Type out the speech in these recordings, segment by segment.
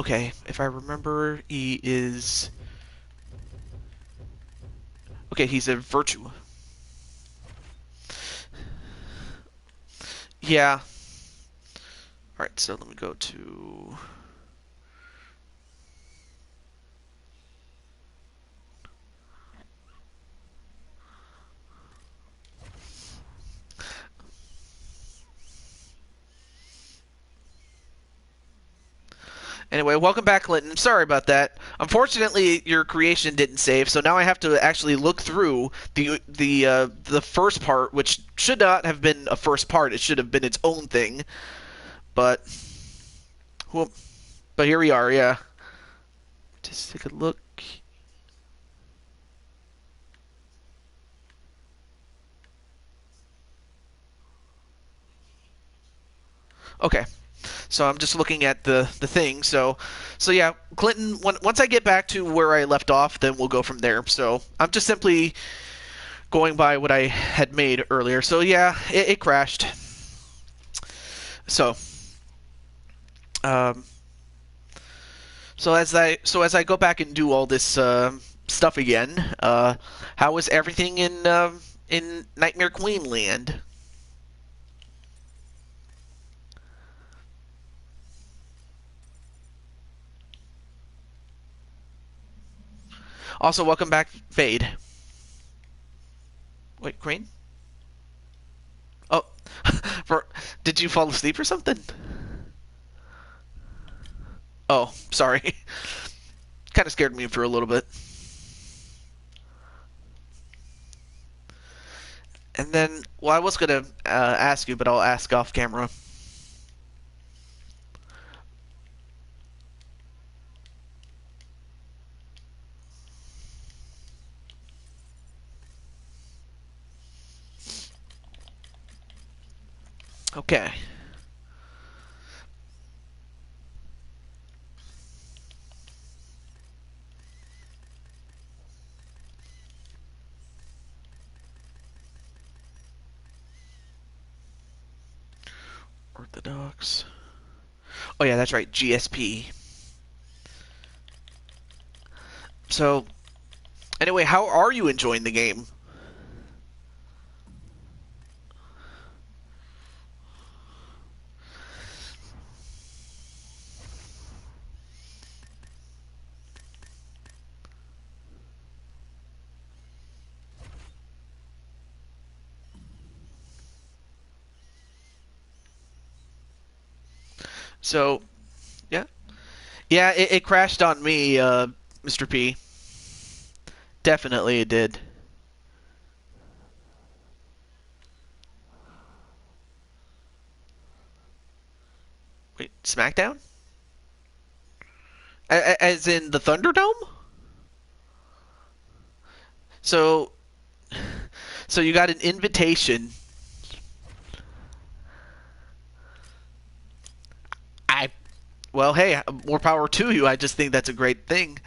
Okay, if I remember, he is... Okay, he's a virtue. Yeah. Alright, so let me go to... Anyway, welcome back, Clinton. Sorry about that. Unfortunately, your creation didn't save, so now I have to actually look through the first part, which should not have been a first part. It should have been its own thing. But, well, but here we are. Yeah. Just take a look. Okay. So I'm just looking at the thing. So yeah, Clinton. Once I get back to where I left off, then we'll go from there. So I'm just simply going by what I had made earlier. So yeah, it crashed. So um, so as I go back and do all this stuff again, how was everything in Nightmare Queen Land? Also, welcome back, Fade. Wait, Crane? Oh, did you fall asleep or something? Oh, sorry. Kind of scared me for a little bit. And then, well, I was gonna ask you, but I'll ask off camera. Okay. Orthodox. Oh yeah, that's right, GSP. So, anyway, how are you enjoying the game? So, yeah. Yeah, it crashed on me, Mr. P. Definitely it did. Wait, SmackDown? As in the Thunderdome? So, so you got an invitation. I, well, hey, more power to you. I just think that's a great thing.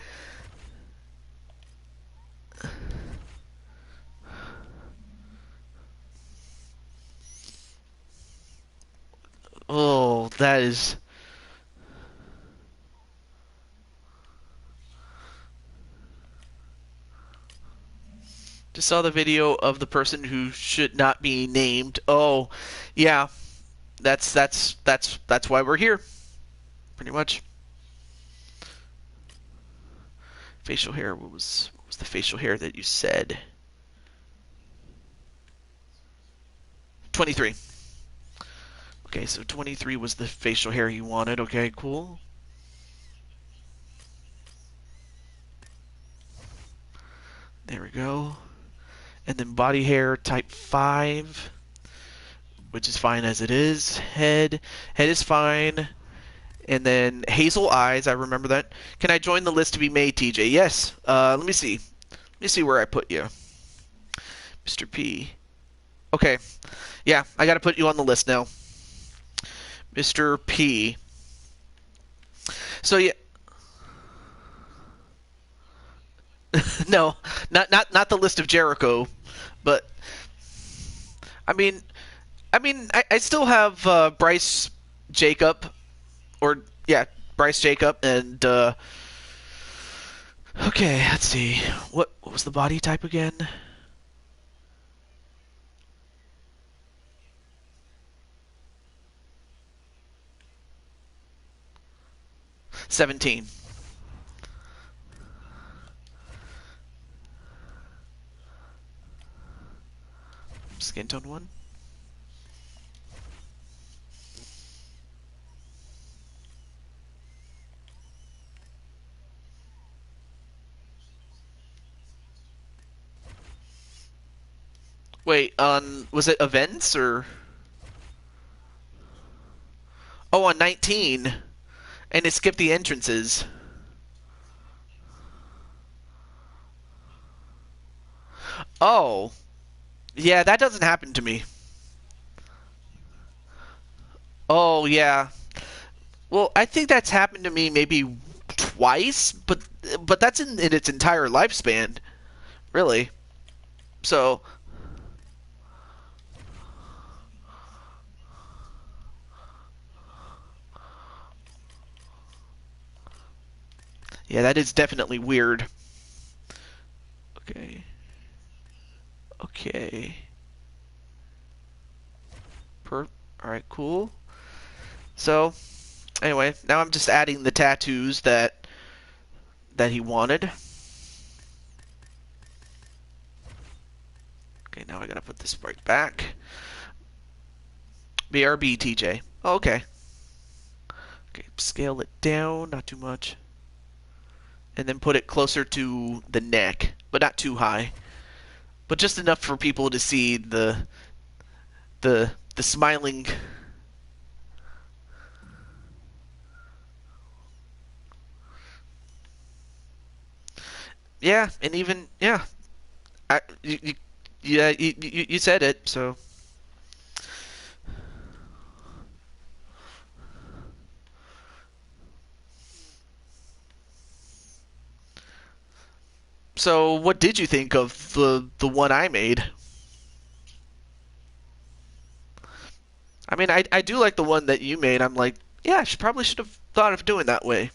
Oh, that is... Just saw the video of the person who should not be named. Oh, yeah. That's why we're here. Pretty much. Facial hair. What was the facial hair that you said? 23. Okay, so 23 was the facial hair you wanted. Okay, cool. There we go. And then body hair type 5, which is fine as it is. Head is fine. And then hazel eyes, I remember that. Can I join the list to be made, TJ? Yes. Let me see. Let me see where I put you. Mr. P. Okay. Yeah, I got to put you on the list now. Mr. P. So yeah. No, not the list of Jericho, but I mean, I still have Bryce Jacob, or yeah, Bryce Jacob, and okay, let's see. What was the body type again? $17. Skin tone 1. Wait, was it events or? Oh, on 19, and it skipped the entrances. Oh, yeah, that doesn't happen to me. Oh, yeah. Well, I think that's happened to me maybe twice, but that's in its entire lifespan, really. So, yeah, that is definitely weird. Okay. Okay. Alright, cool. So, anyway, now I'm just adding the tattoos that he wanted. Okay, now I gotta put this right back. BRB, TJ. Oh, okay. Okay, scale it down, not too much. And then put it closer to the neck, but not too high. But just enough for people to see the smiling. Yeah, and even yeah, you said it. So what did you think of the one I made? I mean, I do like the one that you made. I'm like, yeah, I probably should have thought of doing that way.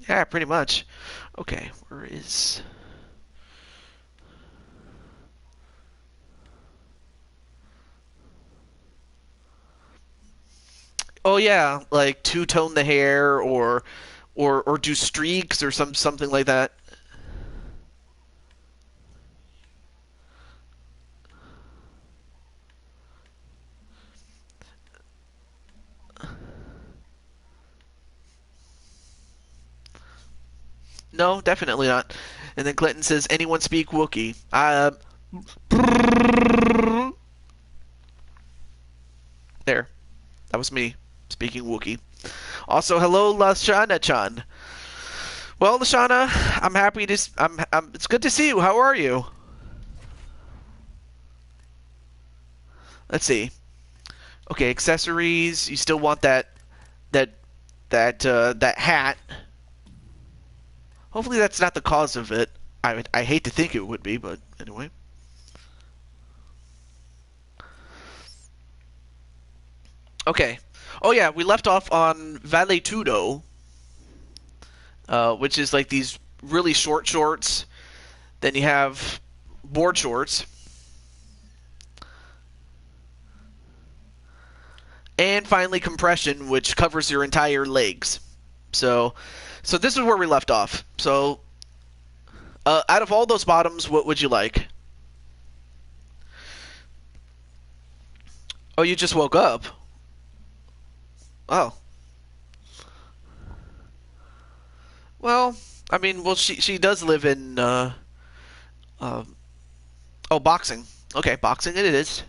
Yeah, pretty much. Okay, where is? Oh yeah, like two tone the hair or do streaks or something like that. No, definitely not. And then Clinton says, "Anyone speak Wookiee?" There, that was me speaking Wookiee. Also, hello, Lashana-chan. Well, Lashana, I'm happy to. It's good to see you. How are you? Let's see. Okay, accessories. You still want that that hat? Hopefully, that's not the cause of it. I hate to think it would be, but anyway. Okay. Oh yeah, we left off on Valetudo, which is like these really short shorts. Then you have board shorts, and finally compression, which covers your entire legs. So, so this is where we left off. So, out of all those bottoms, what would you like? Oh, you just woke up. Oh, well, I mean, well, she does live in uh, oh, boxing. Okay, boxing it is.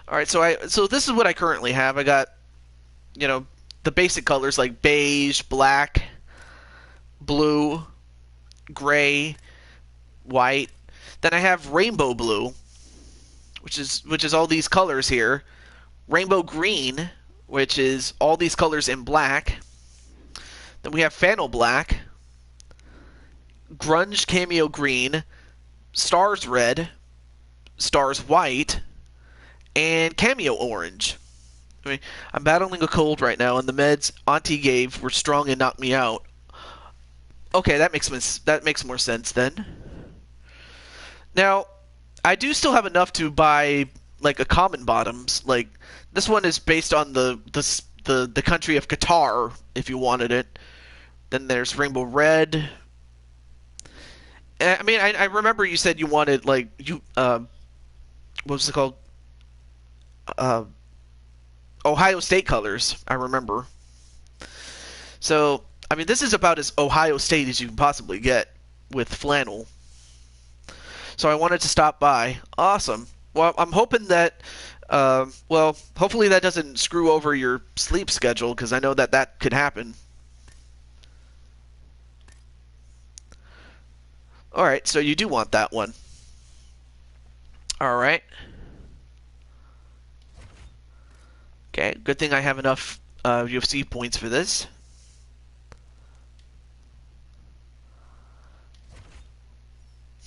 All right, so this is what I currently have. I got the basic colors like beige, black, blue, gray, white. Then I have rainbow blue, which is all these colors here. Rainbow green, which is all these colors in black. Then we have Flannel black, grunge cameo green, stars red, stars white, and cameo orange. I mean, I'm battling a cold right now, and the meds Auntie gave were strong and knocked me out. Okay, that makes more sense then. Now, I do still have enough to buy like a common bottoms. Like this one is based on the country of Qatar, if you wanted it. Then there's rainbow red. I mean, I remember you said you wanted like what was it called? Uh, Ohio State colors. I remember. So I mean, this is about as Ohio State as you can possibly get with flannel. So I wanted to stop by. Awesome. Well, I'm hoping that, hopefully that doesn't screw over your sleep schedule, because I know that could happen. Alright, so you do want that one. Alright. Okay, good thing I have enough UFC points for this.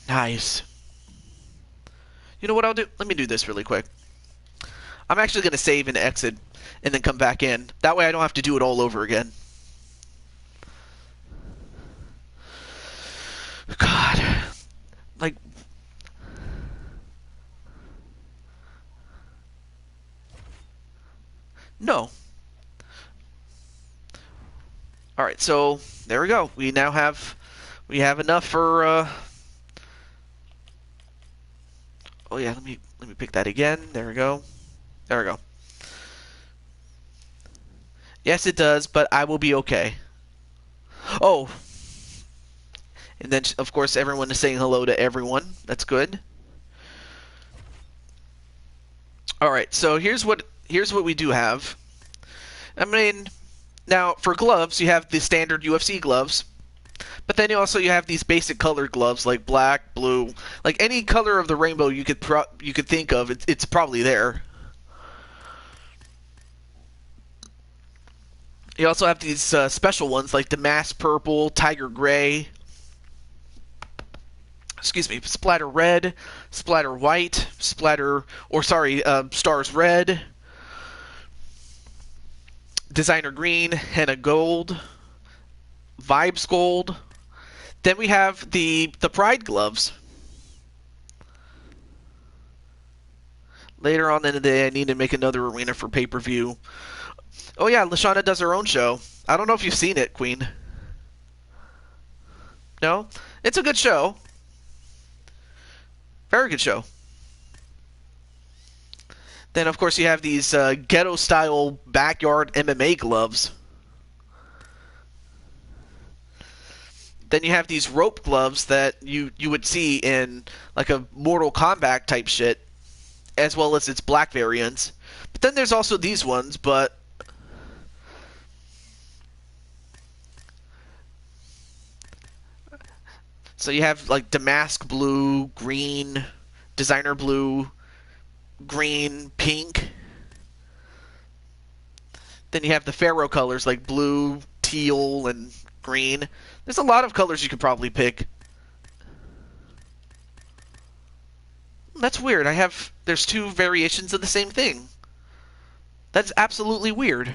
Nice. You know what I'll do? Let me do this really quick. I'm actually going to save and exit and then come back in. That way I don't have to do it all over again. God. Like... No. Alright, so there we go. We have enough for... Oh yeah, let me pick that again. There we go. There we go. Yes, it does, but I will be okay. Oh. And then, of course, everyone is saying hello to everyone. That's good. Alright, so here's what we do have. I mean, now, for gloves, you have the standard UFC gloves. But then you have these basic colored gloves like black, blue, like any color of the rainbow you could think of. It's probably there. You also have these special ones like the mass purple, tiger gray. Excuse me, splatter red, splatter white, stars red, designer green, henna gold, vibes gold. Then we have the Pride gloves. Later on in the day, I need to make another arena for pay-per-view. Oh yeah, Lashana does her own show. I don't know if you've seen it, Queen. No? It's a good show. Very good show. Then, of course, you have these ghetto-style backyard MMA gloves. Then you have these rope gloves that you would see in like a Mortal Kombat type shit, as well as its black variants. But then there's also these ones, but so you have like damask blue, green, designer blue, green, pink. Then you have the Pharaoh colors like blue, teal, and green. There's a lot of colors you could probably pick. That's weird. There's two variations of the same thing. That's absolutely weird.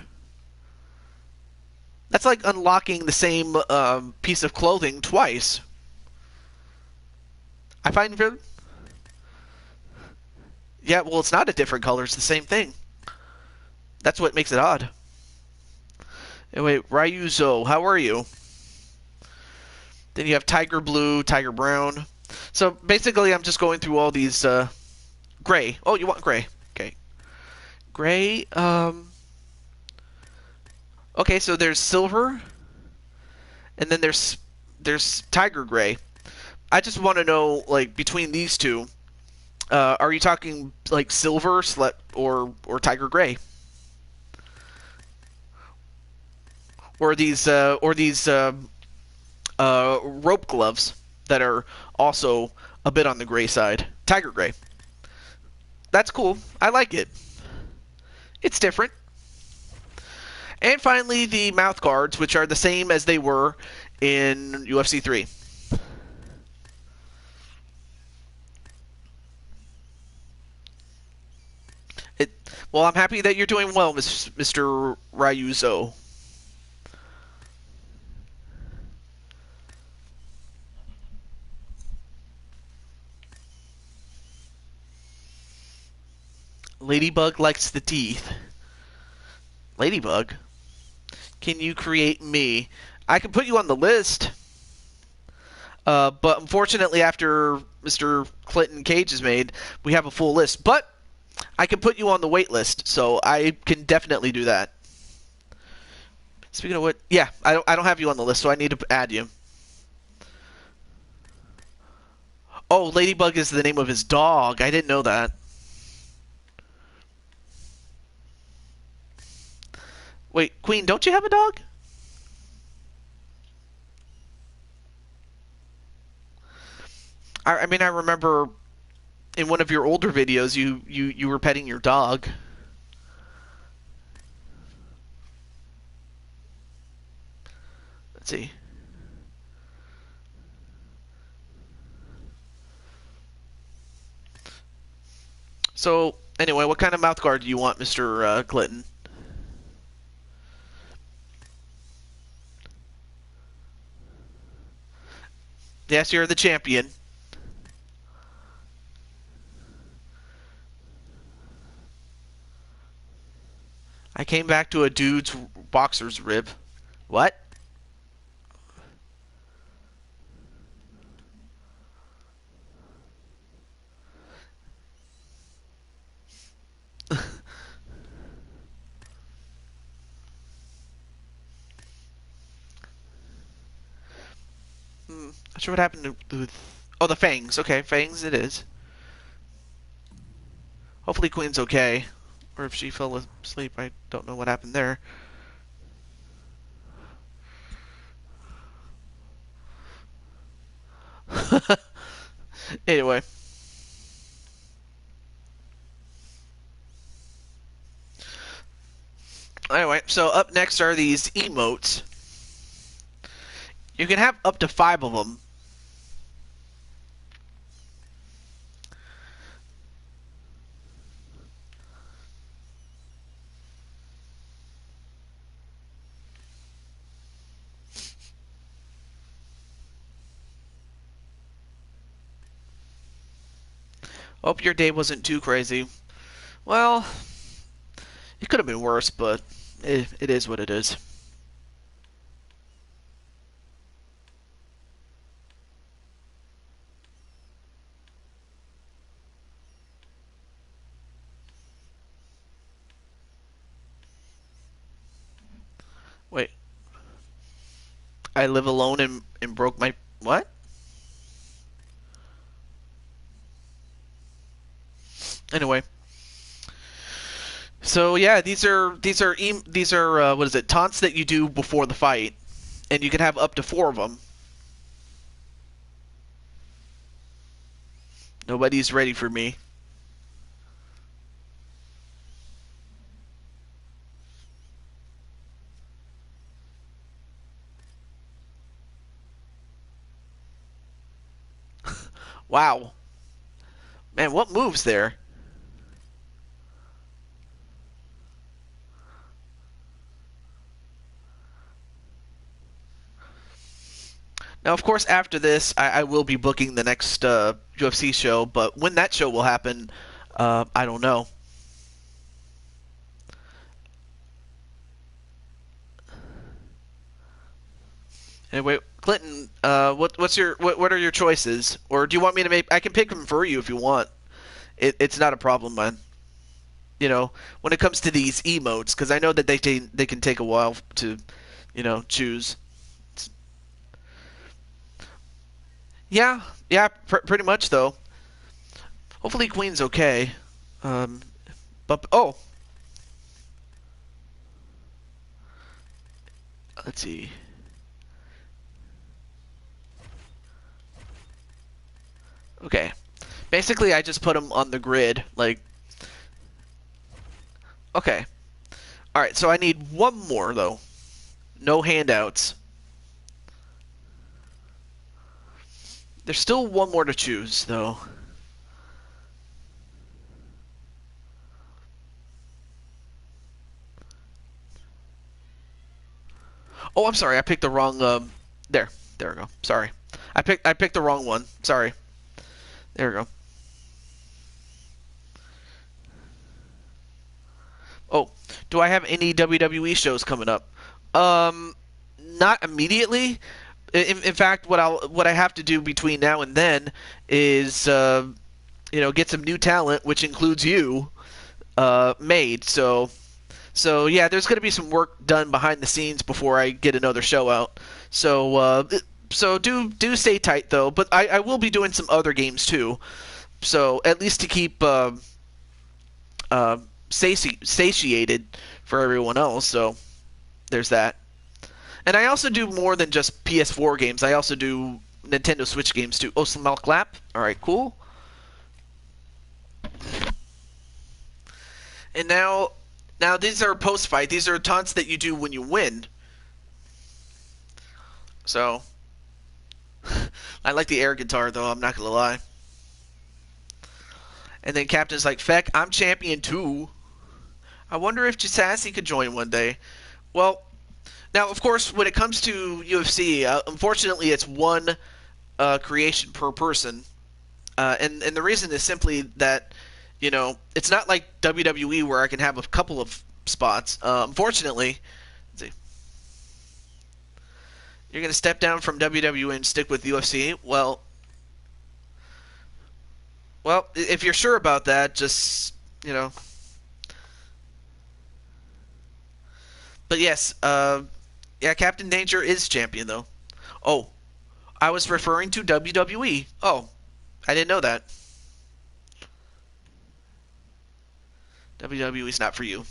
That's like unlocking the same piece of clothing twice. I find very... Yeah, well, it's not a different color. It's the same thing. That's what makes it odd. Anyway, Ryuzo, how are you? Then you have tiger blue, tiger brown. So basically, I'm just going through all these gray. Oh, you want gray? Okay, gray. Okay, so there's silver, and then there's tiger gray. I just want to know, like, between these two, are you talking like silver, or tiger gray, or these rope gloves? that are also a bit on the gray side. Tiger gray. That's cool. I like it. It's different. And finally, the mouth guards, which are the same as they were in UFC 3. Well, I'm happy that you're doing well, Mr. Ryuzo. Ladybug likes the teeth. Ladybug? Can you create me? I can put you on the list. But unfortunately, after Mr. Clinton Cage is made, we have a full list. But I can put you on the wait list, so I can definitely do that. Speaking of what, yeah, I don't have you on the list, so I need to add you. Oh, Ladybug is the name of his dog. I didn't know that. Wait, Queen, don't you have a dog? I mean, I remember in one of your older videos, you were petting your dog. Let's see. So, anyway, what kind of mouth guard do you want, Mr. Clinton? Yes, you're the champion. I came back to a dude's boxer's rib. What? Not sure what happened to... Oh, the fangs. Okay, fangs it is. Hopefully Queen's okay. Or if she fell asleep, I don't know what happened there. Anyway. Anyway, so up next are these emotes. You can have up to 5 of them. Hope your day wasn't too crazy. Well, it could have been worse, but it is what it is. Wait. I live alone and broke my... What? Anyway. So yeah, these are what is it? Taunts that you do before the fight, and you can have up to 4 of them. Nobody's ready for me. Wow. Man, what moves there? Now, of course, after this, I will be booking the next UFC show, but when that show will happen, I don't know. Anyway, Clinton, what are your choices? Or do you want me to make? I can pick them for you if you want. It's not a problem, man. You know, when it comes to these emotes, because I know that they can take a while to, choose. Yeah, yeah, pretty much though. Hopefully, Queen's okay. Um, but oh, let's see. Okay. Basically, I just put them on the grid. Like, okay. All right. So I need one more though. No handouts. There's still one more to choose though. Oh, I'm sorry. I picked the wrong. There. There we go. Sorry. I picked the wrong one. Sorry. There we go. Oh, do I have any WWE shows coming up? Not immediately. In fact, what I have to do between now and then is get some new talent, which includes you, made. So yeah, there's going to be some work done behind the scenes before I get another show out. So do stay tight though. But I will be doing some other games too. So at least to keep uh, satiated for everyone else. So there's that. And I also do more than just PS4 games. I also do Nintendo Switch games too. Oh, smell clap. All right, cool. And now these are post fight. These are taunts that you do when you win. So I like the air guitar though. I'm not gonna lie. And then Captain's like, "Feck, I'm champion too." I wonder if Sassy could join one day. Well, now of course when it comes to UFC, unfortunately it's one creation per person. And the reason is simply that it's not like WWE where I can have a couple of spots. Unfortunately, let's see, you're going to step down from WWE and stick with UFC. Well, if you're sure about that, just But yes, yeah, Captain Danger is champion though. Oh, I was referring to WWE. Oh, I didn't know that. WWE's not for you.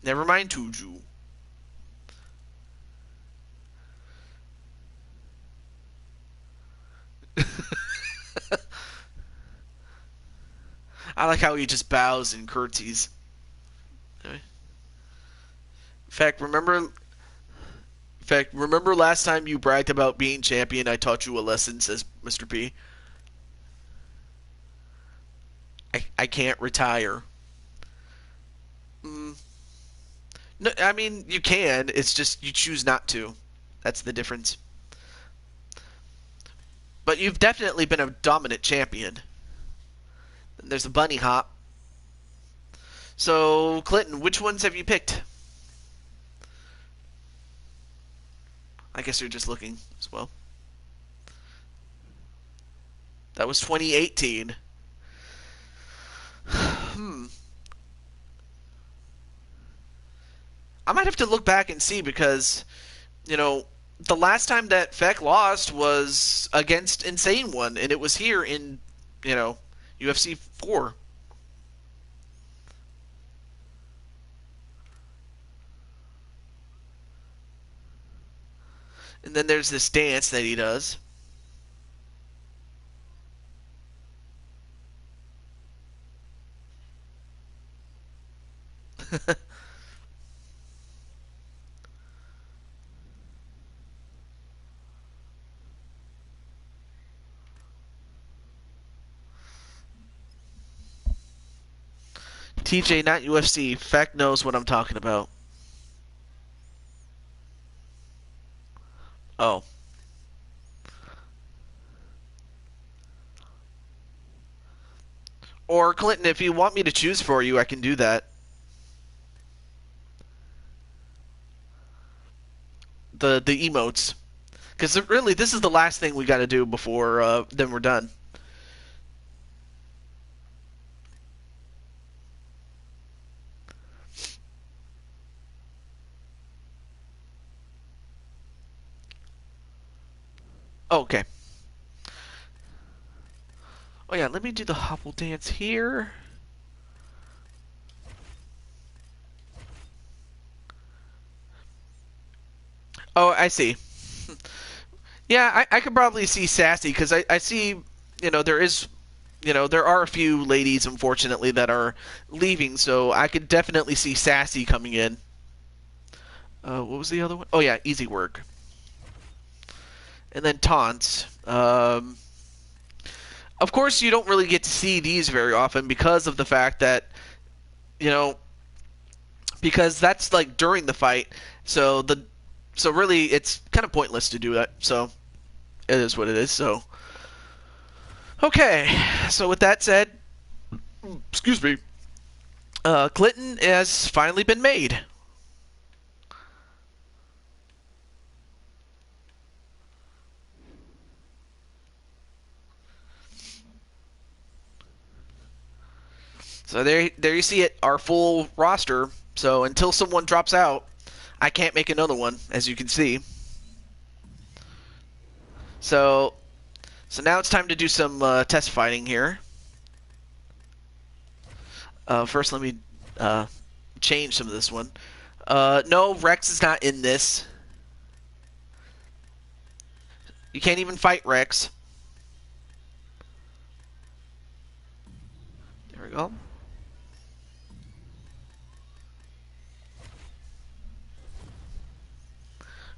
Never mind, Tuju. I like how he just bows and curtsies. In fact, remember last time you bragged about being champion? I taught you a lesson, says Mr. P. I can't retire. Mm, no, I mean you can. It's just you choose not to. That's the difference. But you've definitely been a dominant champion. And there's a bunny hop. So Clinton, which ones have you picked? I guess you're just looking as well. That was 2018. Hmm. I might have to look back and see because, the last time that Feck lost was against Insane One, and it was here in, UFC 4. And then there's this dance that he does. TJ, not UFC. Feck knows what I'm talking about. Oh. Or Clinton, if you want me to choose for you, I can do that. The emotes, because really this is the last thing we got to do before then we're done. Oh, okay. Oh yeah, let me do the hobble dance here. Oh, I see. Yeah, I could probably see Sassy because I see, there is, there are a few ladies, unfortunately, that are leaving, so I could definitely see Sassy coming in. What was the other one? Oh, yeah, Easy Work. And then Taunts. Of course, you don't really get to see these very often because of the fact that, you know, because that's like during the fight. So really, it's kind of pointless to do that. So it is what it is. So okay. So with that said, excuse me. Clinton has finally been made. So there you see it, our full roster. So until someone drops out, I can't make another one, as you can see. So now it's time to do some test fighting here. First, let me change some of this one. No, Rex is not in this. You can't even fight Rex. There we go.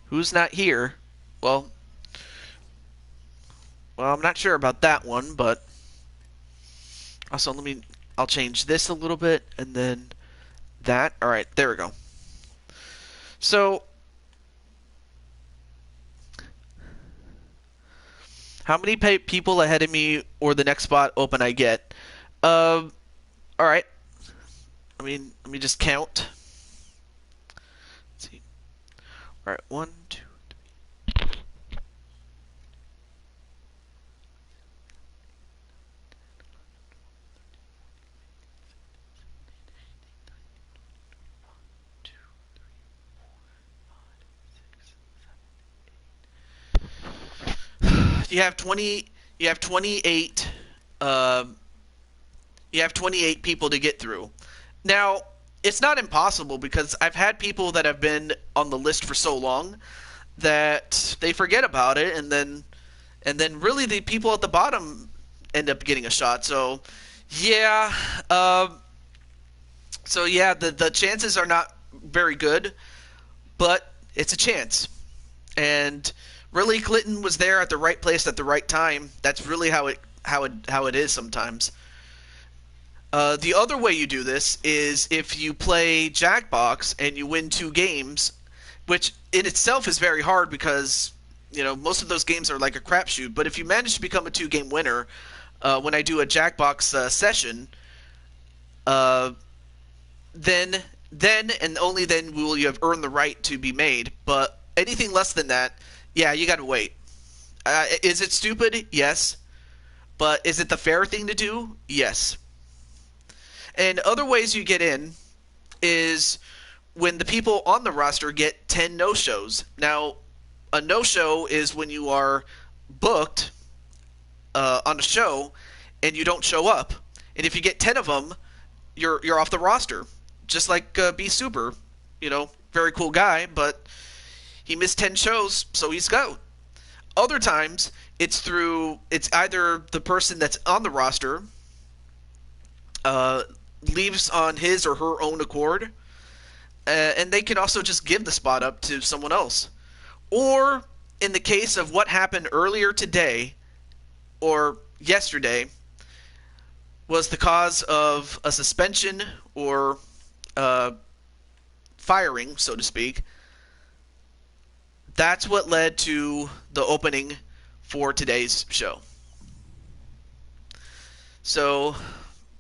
Who's not here? Well, I'm not sure about that one, but also I'll change this a little bit and then that. All right, there we go. So, how many people ahead of me or the next spot open I get? All right. Let me just count. Let's see. All right, 1, 2, 3. You have 20. You have 28. You have 28 people to get through. Now, it's not impossible because I've had people that have been on the list for so long that they forget about it, and then really the people at the bottom end up getting a shot. So, yeah, the chances are not very good, but it's a chance. And really, Clinton was there at the right place at the right time. That's really how it is sometimes. The other way you do this is if you play Jackbox and you win 2 games, which in itself is very hard because most of those games are like a crapshoot. But if you manage to become a 2-game winner, when I do a Jackbox session, then and only then will you have earned the right to be made. But anything less than that, yeah, you gotta wait. Is it stupid? Yes. But is it the fair thing to do? Yes. And other ways you get in is when the people on the roster get 10 no-shows. Now, a no-show is when you are booked on a show and you don't show up. And if you get 10 of them, you're off the roster. Just like B Super, very cool guy, but he missed 10 shows, so he's out. Other times, it's either the person that's on the roster leaves on his or her own accord, and they can also just give the spot up to someone else. Or, in the case of what happened earlier today, or yesterday, was the cause of a suspension or firing, so to speak. That's what led to the opening for today's show. So,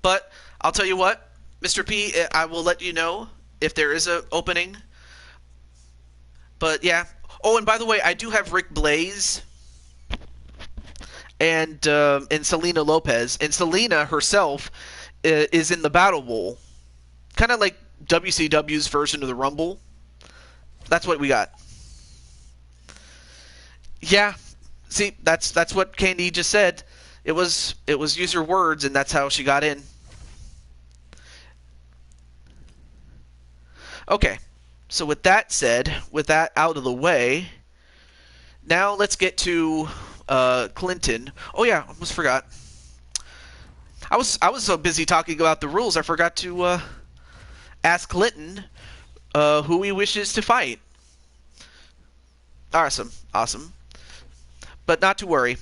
but I'll tell you what, Mr. P, I will let you know if there is an opening. But yeah. Oh, and by the way, I do have Rick Blaze and Selena Lopez. And Selena herself is in the Battle Bowl. Kind of like WCW's version of the Rumble. That's what we got. Yeah. See, that's what Candy just said. It was user words, and that's how she got in. Okay. So with that said, with that out of the way, now let's get to Clinton. Oh yeah, almost forgot. I was so busy talking about the rules, I forgot to ask Clinton who he wishes to fight. Awesome, awesome. But not to worry.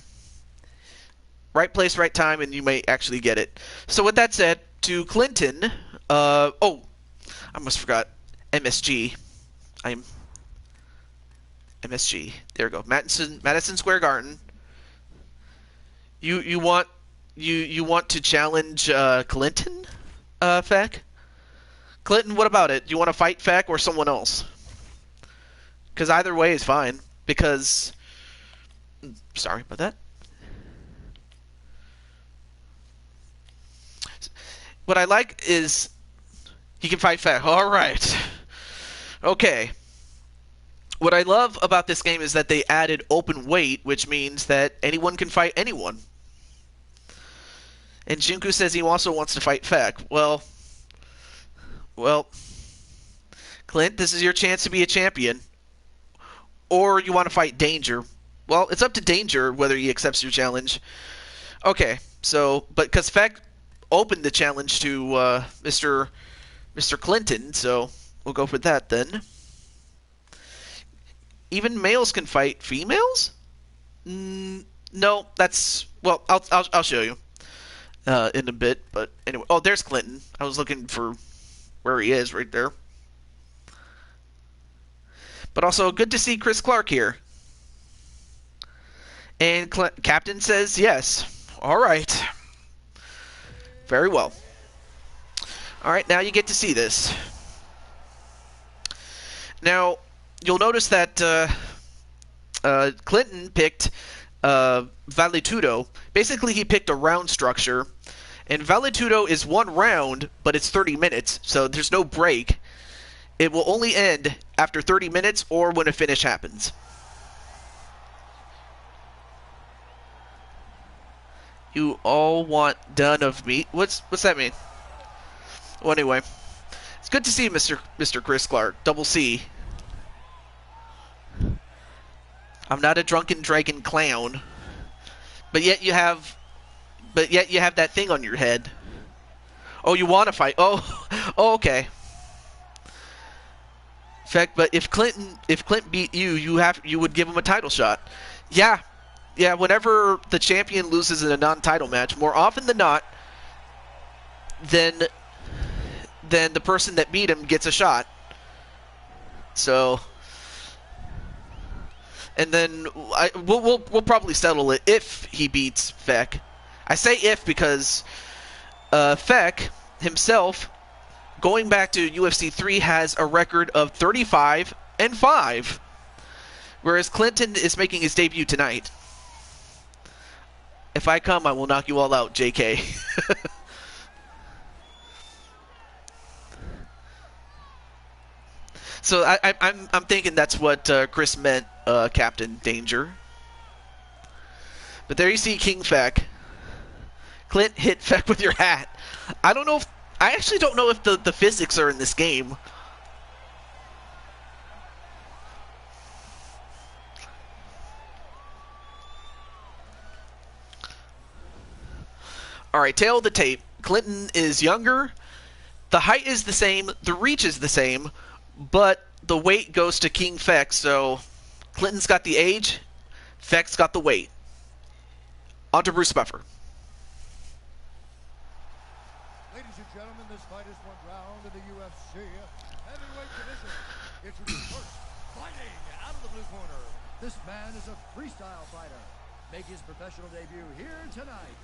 Right place, right time, and you may actually get it. So with that said, to Clinton, oh, I almost forgot. MSG. I'm MSG. There we go. Madison Square Garden. You want to challenge Clinton, Feck? Clinton, what about it? Do you want to fight Feck or someone else? Because either way is fine. Because, sorry about that. What I like is he can fight Feck. All right. Okay. What I love about this game is that they added open weight, which means that anyone can fight anyone. And Jinku says he also wants to fight Feck. Well, Clint, this is your chance to be a champion. Or you want to fight Danger. Well, it's up to Danger whether he accepts your challenge. Okay, so, but because Feck opened the challenge to Mr. Clinton, so we'll go for that then. Even males can fight females? No, that's, well, I'll show you in a bit. But anyway, oh, there's Clinton. I was looking for where he is right there. But also, good to see Chris Clark here. And Captain says yes. All right. Very well. All right, now you get to see this. Now, you'll notice that Clinton picked Valetudo. Basically, he picked a round structure. And Valetudo is one round, but it's 30 minutes, so there's no break. It will only end after 30 minutes or when a finish happens. You all want done of me. What's that mean? Well, anyway, it's good to see Mr. Chris Clark, Double C. I'm not a drunken dragon clown, but yet you have that thing on your head. Oh, you want to fight? Oh, okay. In fact, but if Clint beat you, you would give him a title shot. Yeah. Whenever the champion loses in a non-title match, more often than not, then the person that beat him gets a shot. So, and then we'll probably settle it if he beats Feck. I say if because Feck himself, going back to UFC 3, has a record of 35-5, whereas Clinton is making his debut tonight. If I come, I will knock you all out, JK. So I'm thinking that's what Chris meant, Captain Danger. But there you see King Feck. Clint hit Feck with your hat. I actually don't know if the physics are in this game. Alright, tail of the tape. Clinton is younger. The height is the same. The reach is the same. But the weight goes to King Feck. So Clinton's got the age. Feck's got the weight. On to Bruce Buffer. Ladies and gentlemen, this fight is one round in the UFC heavyweight division. Introduce first, fighting out of the blue corner. This man is a freestyle fighter. Make his professional debut here tonight.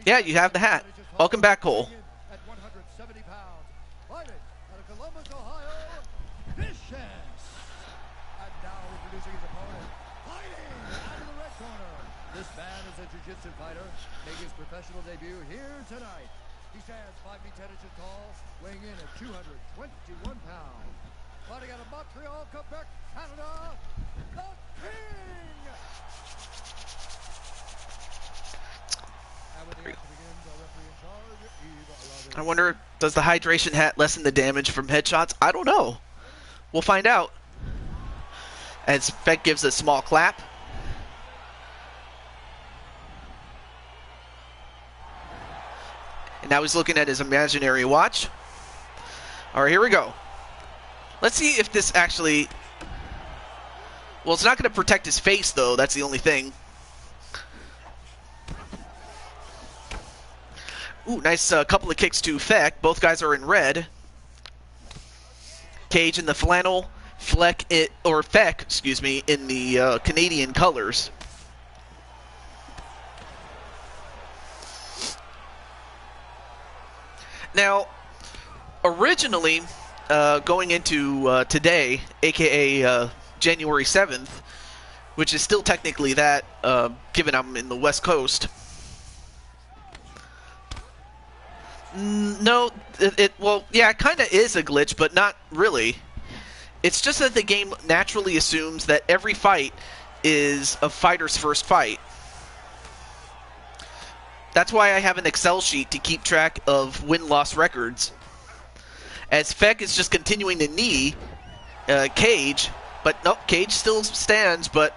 Yeah, you have the hat. Welcome back, Cole. At 170 pounds, fighting out of Columbus, Ohio, Vicious. And now introducing his opponent, fighting out of the red corner. This man is a jiu-jitsu fighter, making his professional debut here tonight. He stands 5 feet 10 inches tall, weighing in at 221 pounds. Fighting out of Montreal, Quebec, Canada, the King! And when the action begins, our referee in charge, Eve. I wonder, does the hydration hat lessen the damage from headshots? I don't know. We'll find out. As Feck gives a small clap. And now he's looking at his imaginary watch. All right, here we go. Let's see if this actually... Well, it's not going to protect his face, though. That's the only thing. Ooh, nice couple of kicks to Feck. Both guys are in red. Cage in the flannel. Feck, excuse me, in the Canadian colors. Now, originally, going into today, aka January 7th, which is still technically that, given I'm in the West Coast. No, well, yeah, it kind of is a glitch, but not really. It's just that the game naturally assumes that every fight is a fighter's first fight. That's why I have an Excel sheet to keep track of win-loss records. As Feck is just continuing to knee Cage, but nope, Cage still stands, but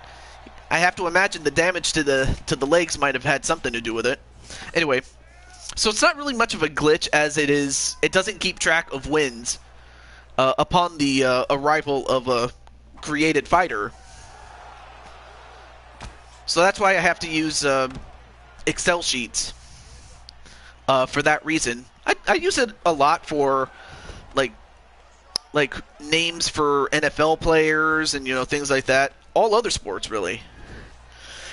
I have to imagine the damage to the legs might have had something to do with it. Anyway, so it's not really much of a glitch as it is. It doesn't keep track of wins upon the arrival of a created fighter. So that's why I have to use Excel sheets for that reason. I use it a lot for like names for NFL players and things like that. All other sports really.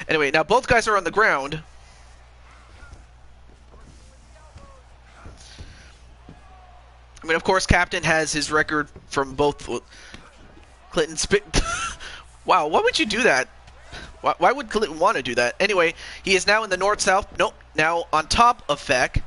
Anyway, now both guys are on the ground. I mean, of course, Captain has his record from both Clinton Wow, why would you do that? Why would Clinton want to do that? Anyway, he is now in the north-south. Nope, now on top of Feck.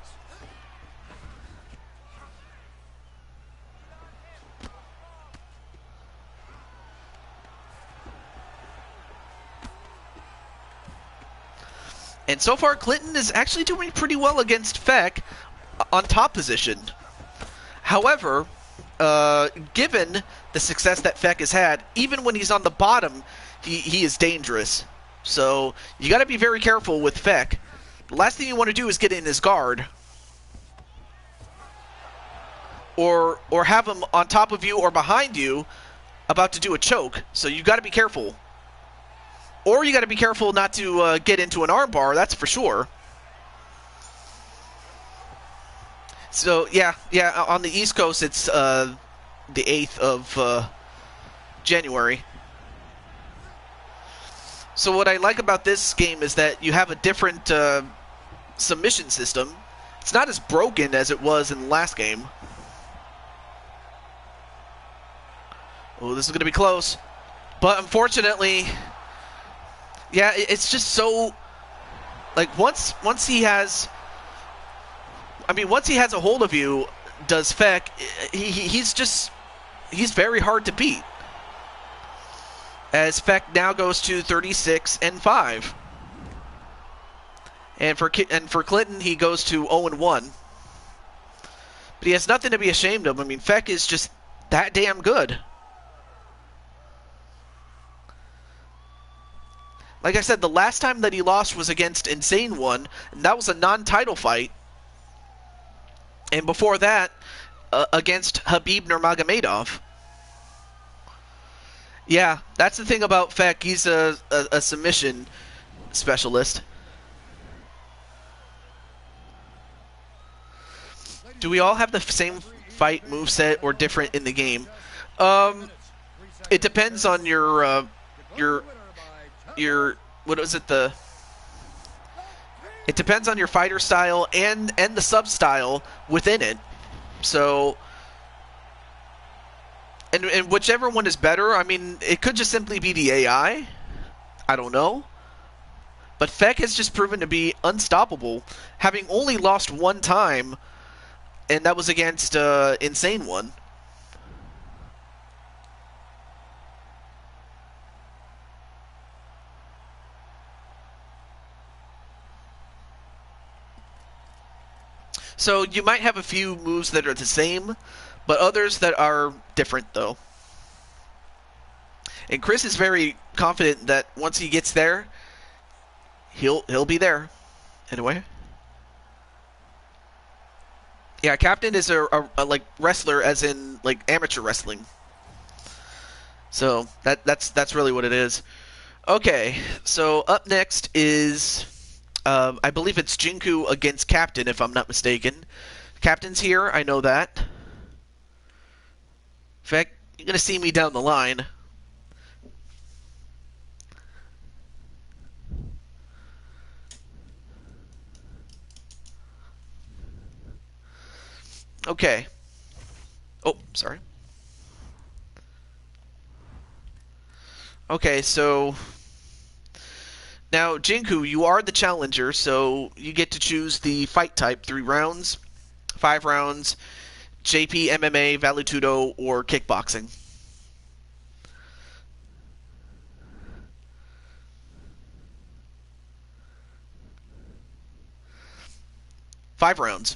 And so far, Clinton is actually doing pretty well against Feck on top position. However, given the success that Feck has had, even when he's on the bottom, he is dangerous. So you got to be very careful with Feck. The last thing you want to do is get in his guard, or have him on top of you or behind you, about to do a choke. So you got to be careful. Or you got to be careful not to get into an armbar. That's for sure. So, yeah, on the East Coast, it's the 8th of January. So what I like about this game is that you have a different submission system. It's not as broken as it was in the last game. Oh, this is going to be close. But unfortunately, yeah, it's just so... Like, once he has... I mean, once he has a hold of you, does Feck, he's very hard to beat. As Feck now goes to 36-5. And for Clinton, he goes to 0-1. But he has nothing to be ashamed of. I mean, Feck is just that damn good. Like I said, the last time that he lost was against Insane One, and that was a non-title fight. And before that, against Habib Nurmagomedov. Yeah, that's the thing about Feck. He's a submission specialist. Do we all have the same fight moveset or different in the game? It depends on your what was it, it depends on your fighter style and the sub style within it. So, and whichever one is better, I mean, it could just simply be the AI. I don't know. But Feck has just proven to be unstoppable, having only lost one time, and that was against Insane One. So you might have a few moves that are the same, but others that are different, though. And Chris is very confident that once he gets there, he'll be there. Anyway. Yeah, Captain is a like wrestler, as in like amateur wrestling. So that's really what it is. Okay, so up next is I believe it's Jinku against Captain, if I'm not mistaken. Captain's here, I know that. In fact, you're gonna see me down the line. Okay. Oh, sorry. Okay, so now Jinku, you are the challenger, so you get to choose the fight type: 3 rounds, 5 rounds, JP, MMA, Vale-Tudo, or kickboxing. 5 rounds.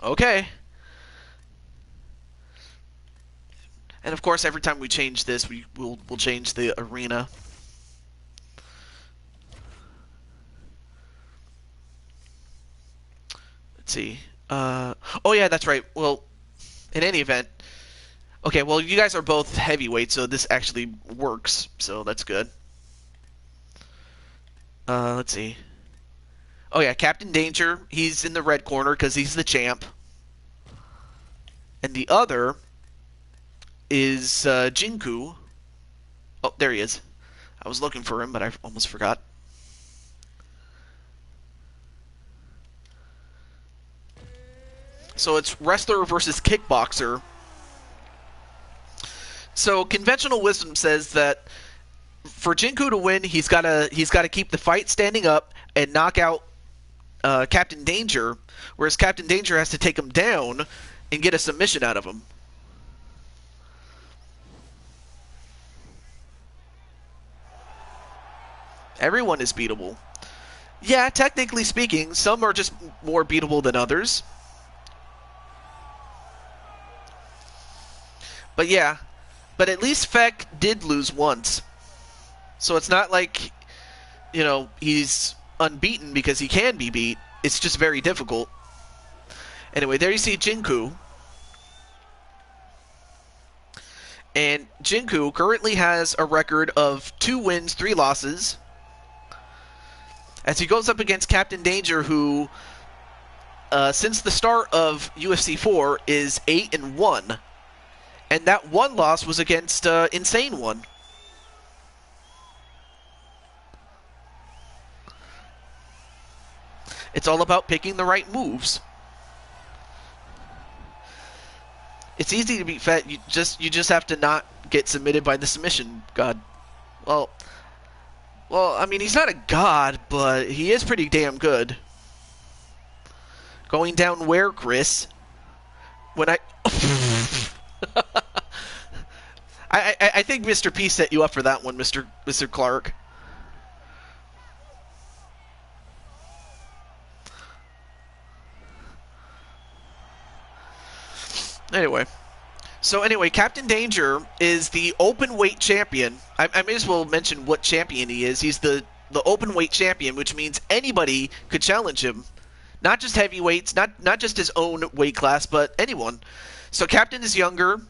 Okay. And of course, every time we change this, we'll change the arena. Let's see. Oh yeah, that's right. Well, in any event, okay. Well, you guys are both heavyweight, so this actually works. So that's good. Let's see. Oh yeah, Captain Danger. He's in the red corner because he's the champ. And the other is Jinku. Oh, there he is. I was looking for him, but I almost forgot. So it's wrestler versus kickboxer. So conventional wisdom says that for Jinku to win, he's gotta keep the fight standing up and knock out Captain Danger, whereas Captain Danger has to take him down and get a submission out of him. Everyone is beatable. Yeah, technically speaking, some are just more beatable than others. But yeah, but at least Feck did lose once. So it's not like, he's unbeaten because he can be beat. It's just very difficult. Anyway, there you see Jinku. And Jinku currently has a record of 2 wins, 3 losses, as he goes up against Captain Danger, who, since the start of UFC 4, is 8-1. And that one loss was against Insane One. It's all about picking the right moves. It's easy to beat Fett. You just have to not get submitted by the submission god. Well, I mean, he's not a god, but he is pretty damn good. Going down where, Chris? When I I think Mr. P set you up for that one, Mr. Clark. Anyway. Captain Danger is the open weight champion. I may as well mention what champion he is. He's the open weight champion, which means anybody could challenge him. Not just heavyweights, not just his own weight class, but anyone. So Captain is younger.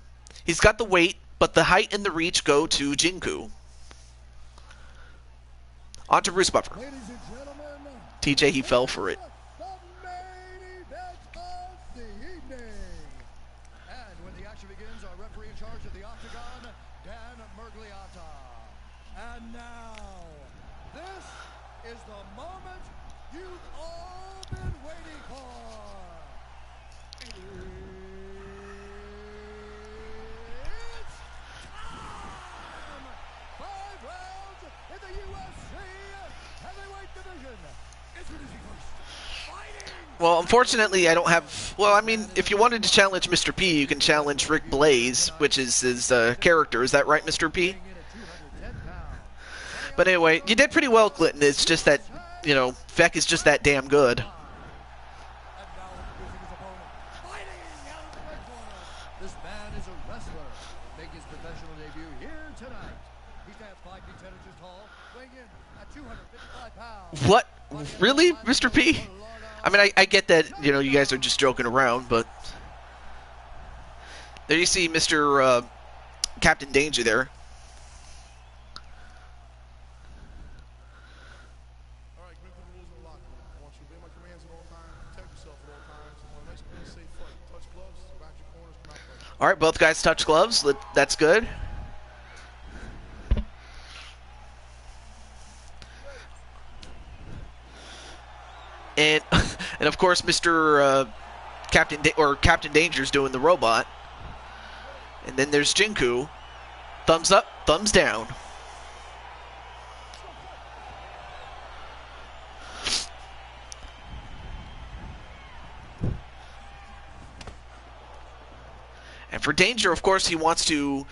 He's got the weight, but the height and the reach go to Jinku. On to Bruce Buffer. TJ, he fell for it. Well, unfortunately, I don't have... Well, I mean, if you wanted to challenge Mr. P, you can challenge Rick Blaze, which is his character. Is that right, Mr. P? But anyway, you did pretty well, Clinton. It's just that, Feck is just that damn good. weighing in at 255 pounds. What? Really, Mr. P? I mean, I get that, you know, you guys are just joking around, but... There you see Mr. Captain Danger there. All right, remember the rules in the locker room. I want you to obey my commands at all times, protect yourself at all times. I want a nice, clean, safe fight. Touch gloves, back your corners, come out fight. All right, both guys touch gloves. That's good. And and of course, Mr. Captain Danger's doing the robot. And then there's Jinku. Thumbs up, thumbs down. And for Danger, of course, he wants to,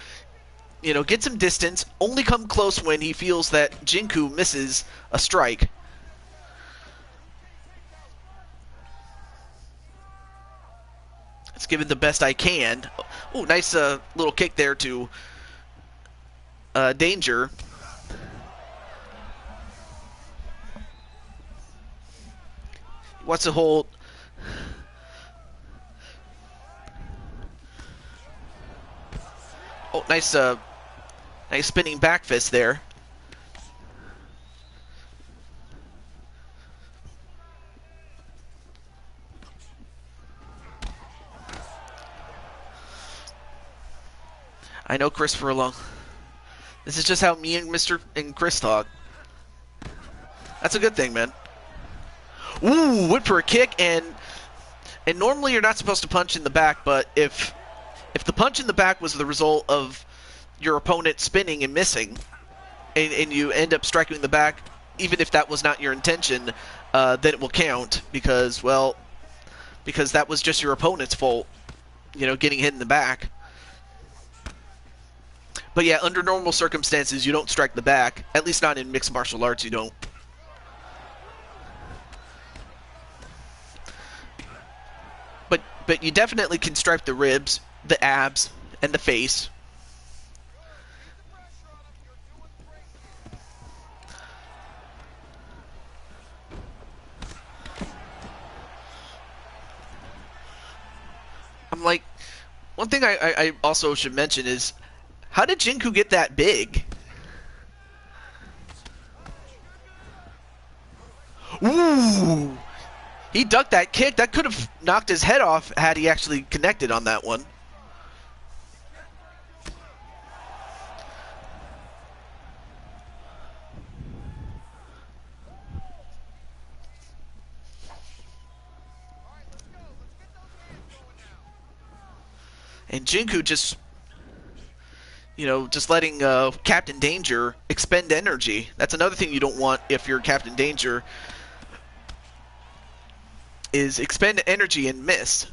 you know, get some distance, only come close when he feels that Jinku misses a strike. Let's give it the best I can. Oh, nice little kick there to Danger. He wants to hold... Oh, nice spinning back fist there. I know Christopher Long. This is just how me and Mr. and Chris talk. That's a good thing, man. Ooh, went for a kick, and normally you're not supposed to punch in the back, but if the punch in the back was the result of your opponent spinning and missing, and you end up striking the back, even if that was not your intention, then it will count because that was just your opponent's fault, you know, getting hit in the back. But yeah, under normal circumstances, you don't strike the back. At least not in mixed martial arts, you don't. But you definitely can strike the ribs, the abs, and the face. I'm like, one thing I also should mention is, how did Jinku get that big? Ooh! He ducked that kick. That could have knocked his head off had he actually connected on that one. And Jinku just, you know, just letting Captain Danger expend energy. That's another thing you don't want if you're Captain Danger, is expend energy and miss.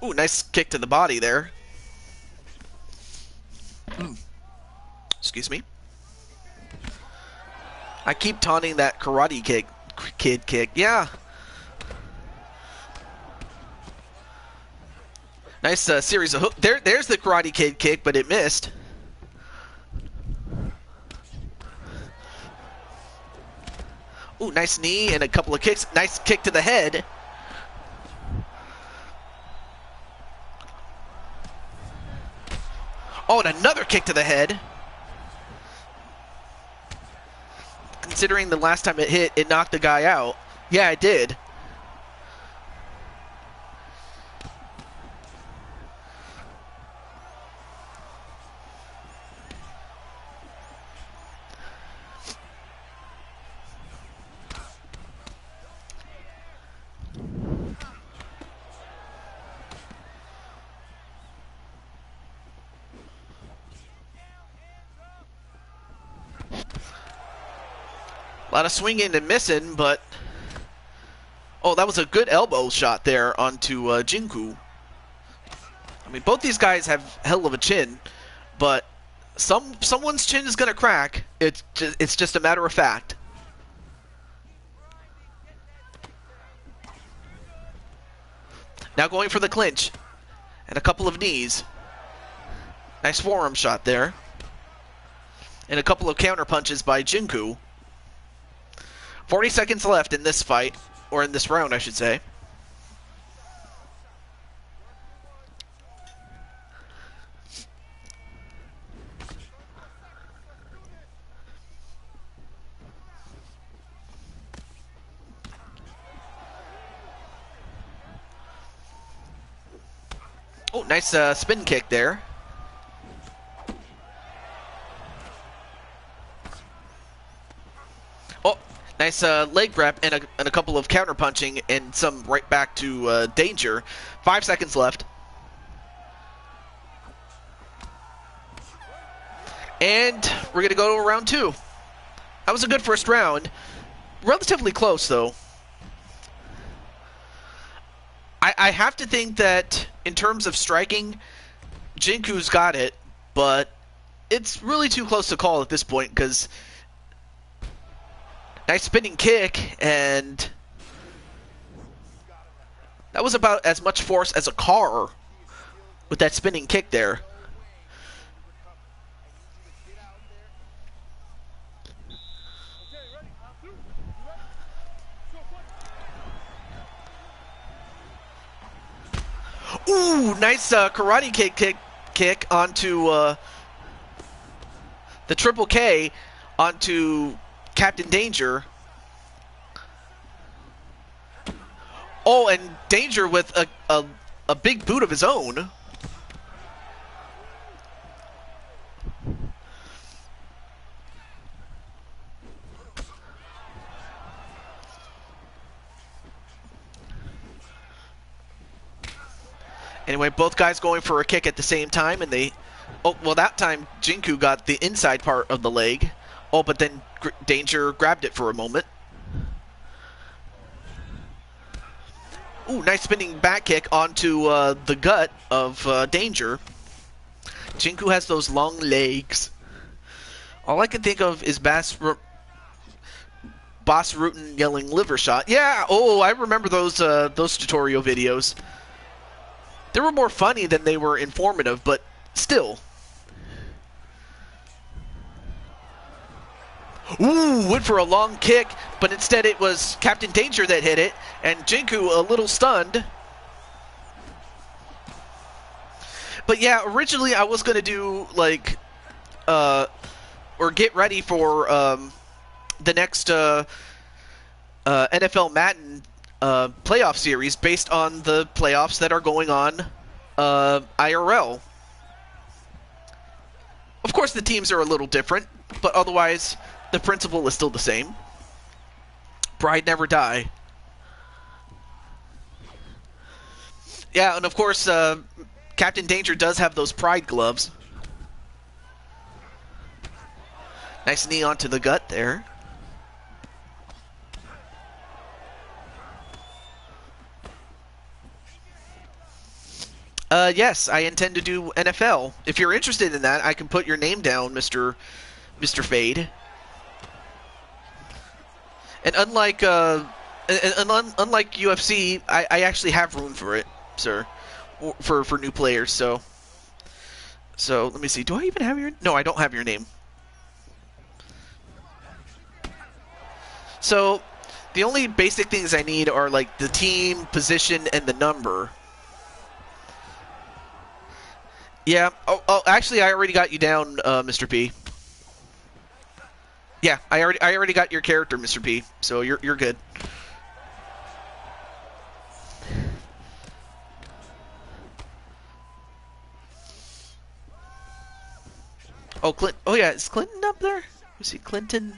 Ooh, nice kick to the body there. Excuse me. I keep taunting that karate kid kick. Yeah. Nice series of hooks. There's the karate kid kick, but it missed. Ooh, nice knee and a couple of kicks. Nice kick to the head. Oh, and another kick to the head. Considering the last time it hit, it knocked the guy out. Yeah, it did. A lot of swinging and missing, but... Oh, that was a good elbow shot there onto Jinku. I mean, both these guys have hell of a chin, but someone's chin is going to crack. It's just a matter of fact. Now going for the clinch. And a couple of knees. Nice forearm shot there. And a couple of counter punches by Jinku. 40 seconds left in this fight, or in this round, I should say. Oh, nice spin kick there. Oh, nice leg grab and a couple of counter punching and some right back to Danger. 5 seconds left. And we're going to go to round 2. That was a good first round. Relatively close, though. I have to think that in terms of striking, Jinku's got it, but it's really too close to call at this point because nice spinning kick, and that was about as much force as a car with that spinning kick there. Ooh, nice karate kick onto the triple K onto Captain Danger. Oh, and Danger with a big boot of his own. Anyway, both guys going for a kick at the same time, and they... Oh, well, that time Jinku got the inside part of the leg. Oh, but then Danger grabbed it for a moment. Ooh, nice spinning back kick onto the gut of Danger. Jinku has those long legs. All I can think of is Boss Rutan yelling liver shot. Yeah, oh, I remember those tutorial videos. They were more funny than they were informative, but still. Ooh, went for a long kick, but instead it was Captain Danger that hit it, and Jinku a little stunned. But yeah, originally I was going to do, like, or get ready for the next NFL Madden playoff series based on the playoffs that are going on IRL. Of course, the teams are a little different, but otherwise, the principle is still the same. Pride never die. Yeah, and of course, Captain Danger does have those Pride gloves. Nice knee onto the gut there. Yes, I intend to do NFL. If you're interested in that, I can put your name down, Mr. Fade. And unlike unlike UFC, I actually have room for it, sir, for new players. So let me see. Do I even have your? No, I don't have your name. So the only basic things I need are like the team, position, and the number. Yeah. Oh, actually, I already got you down, Mr. P. Yeah, I already got your character, Mr. P. So you're good. Oh, Oh yeah, is Clinton up there? Was he Clinton?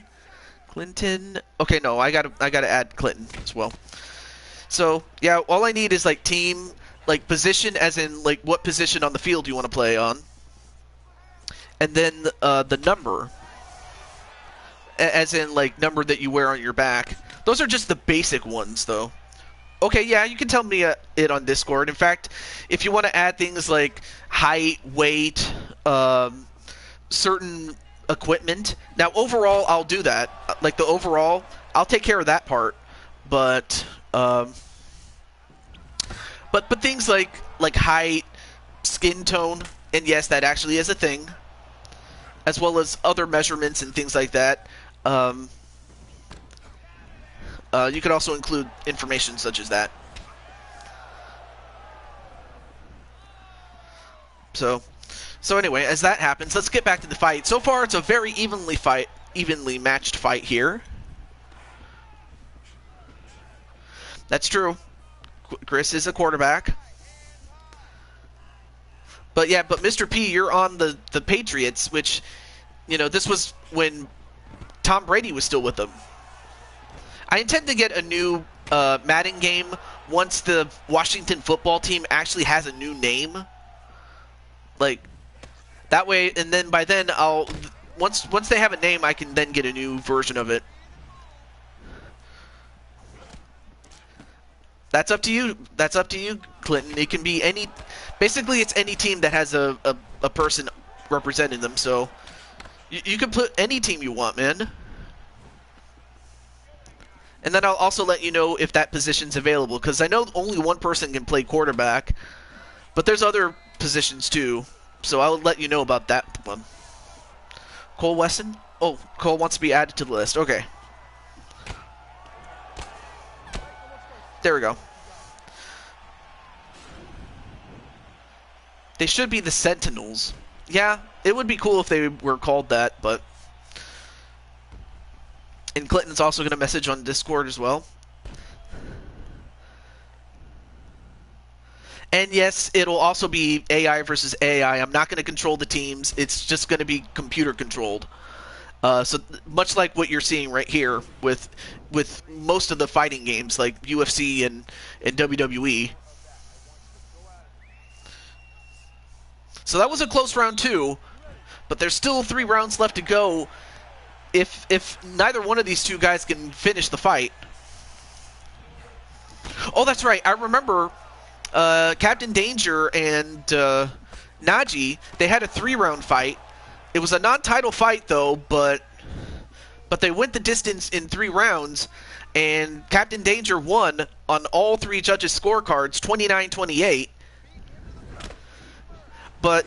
Clinton. Okay, no, I gotta add Clinton as well. So yeah, all I need is like team. Like position, as in like what position on the field you want to play on, and then the number, as in like number that you wear on your back. Those are just the basic ones, though. Okay, yeah, you can tell me it on Discord. In fact, if you want to add things like height, weight, certain equipment. Now, overall, I'll do that. Like the overall, I'll take care of that part, but. But things like height, skin tone, And yes, that actually is a thing, as well as other measurements and things like that. Um, you could also include information such as that. So anyway, as that happens, let's get back to the fight. So far, it's a very evenly matched fight here. That's true. Chris is a quarterback. But yeah, but Mr. P, you're on the Patriots, which, you know, this was when Tom Brady was still with them. I intend to get a new Madden game once the Washington football team actually has a new name. Like, that way, and then by then once they have a name, I can then get a new version of it. That's up to you. That's up to you, Clinton. It can be any. Basically, it's any team that has a person representing them. So you can put any team you want, man. And then I'll also let you know if that position's available, because I know only one person can play quarterback, but there's other positions too. So I'll let you know about that one. Cole Weston? Oh, Cole wants to be added to the list. Okay. There we go. They should be the Sentinels. Yeah, it would be cool if they were called that, but... And Clinton's also going to message on Discord as well. And yes, it'll also be AI versus AI. I'm not going to control the teams. It's just going to be computer controlled. So much like what you're seeing right here with most of the fighting games like UFC and WWE. So that was a close round 2, but there's still 3 rounds left to go if neither one of these two guys can finish the fight. Oh, that's right. I remember Captain Danger and Naji, they had a 3-round fight. It was a non-title fight, though, but they went the distance in 3 rounds, and Captain Danger won on all 3 judges' scorecards, 29-28. But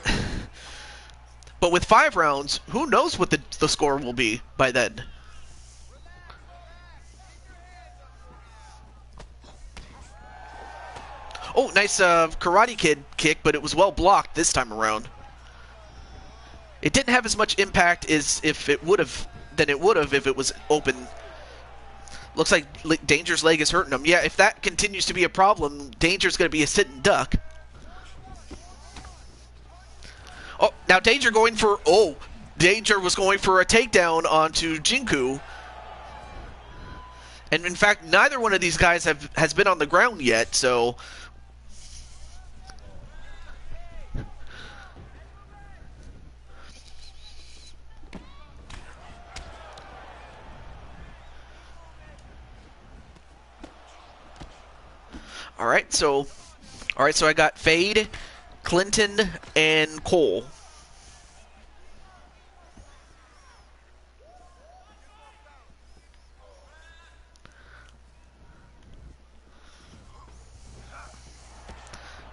with 5 rounds, who knows what the score will be by then. Oh, nice Karate Kid kick, but it was well blocked this time around. It didn't have as much impact as if it would have if it was open. Looks like Danger's leg is hurting him. Yeah, if that continues to be a problem, Danger's going to be a sitting duck. Oh, now Danger going for... Oh, Danger was going for a takedown onto Jinku. And in fact, neither one of these guys has been on the ground yet, so... Alright, so I got Fade, Clinton, and Cole.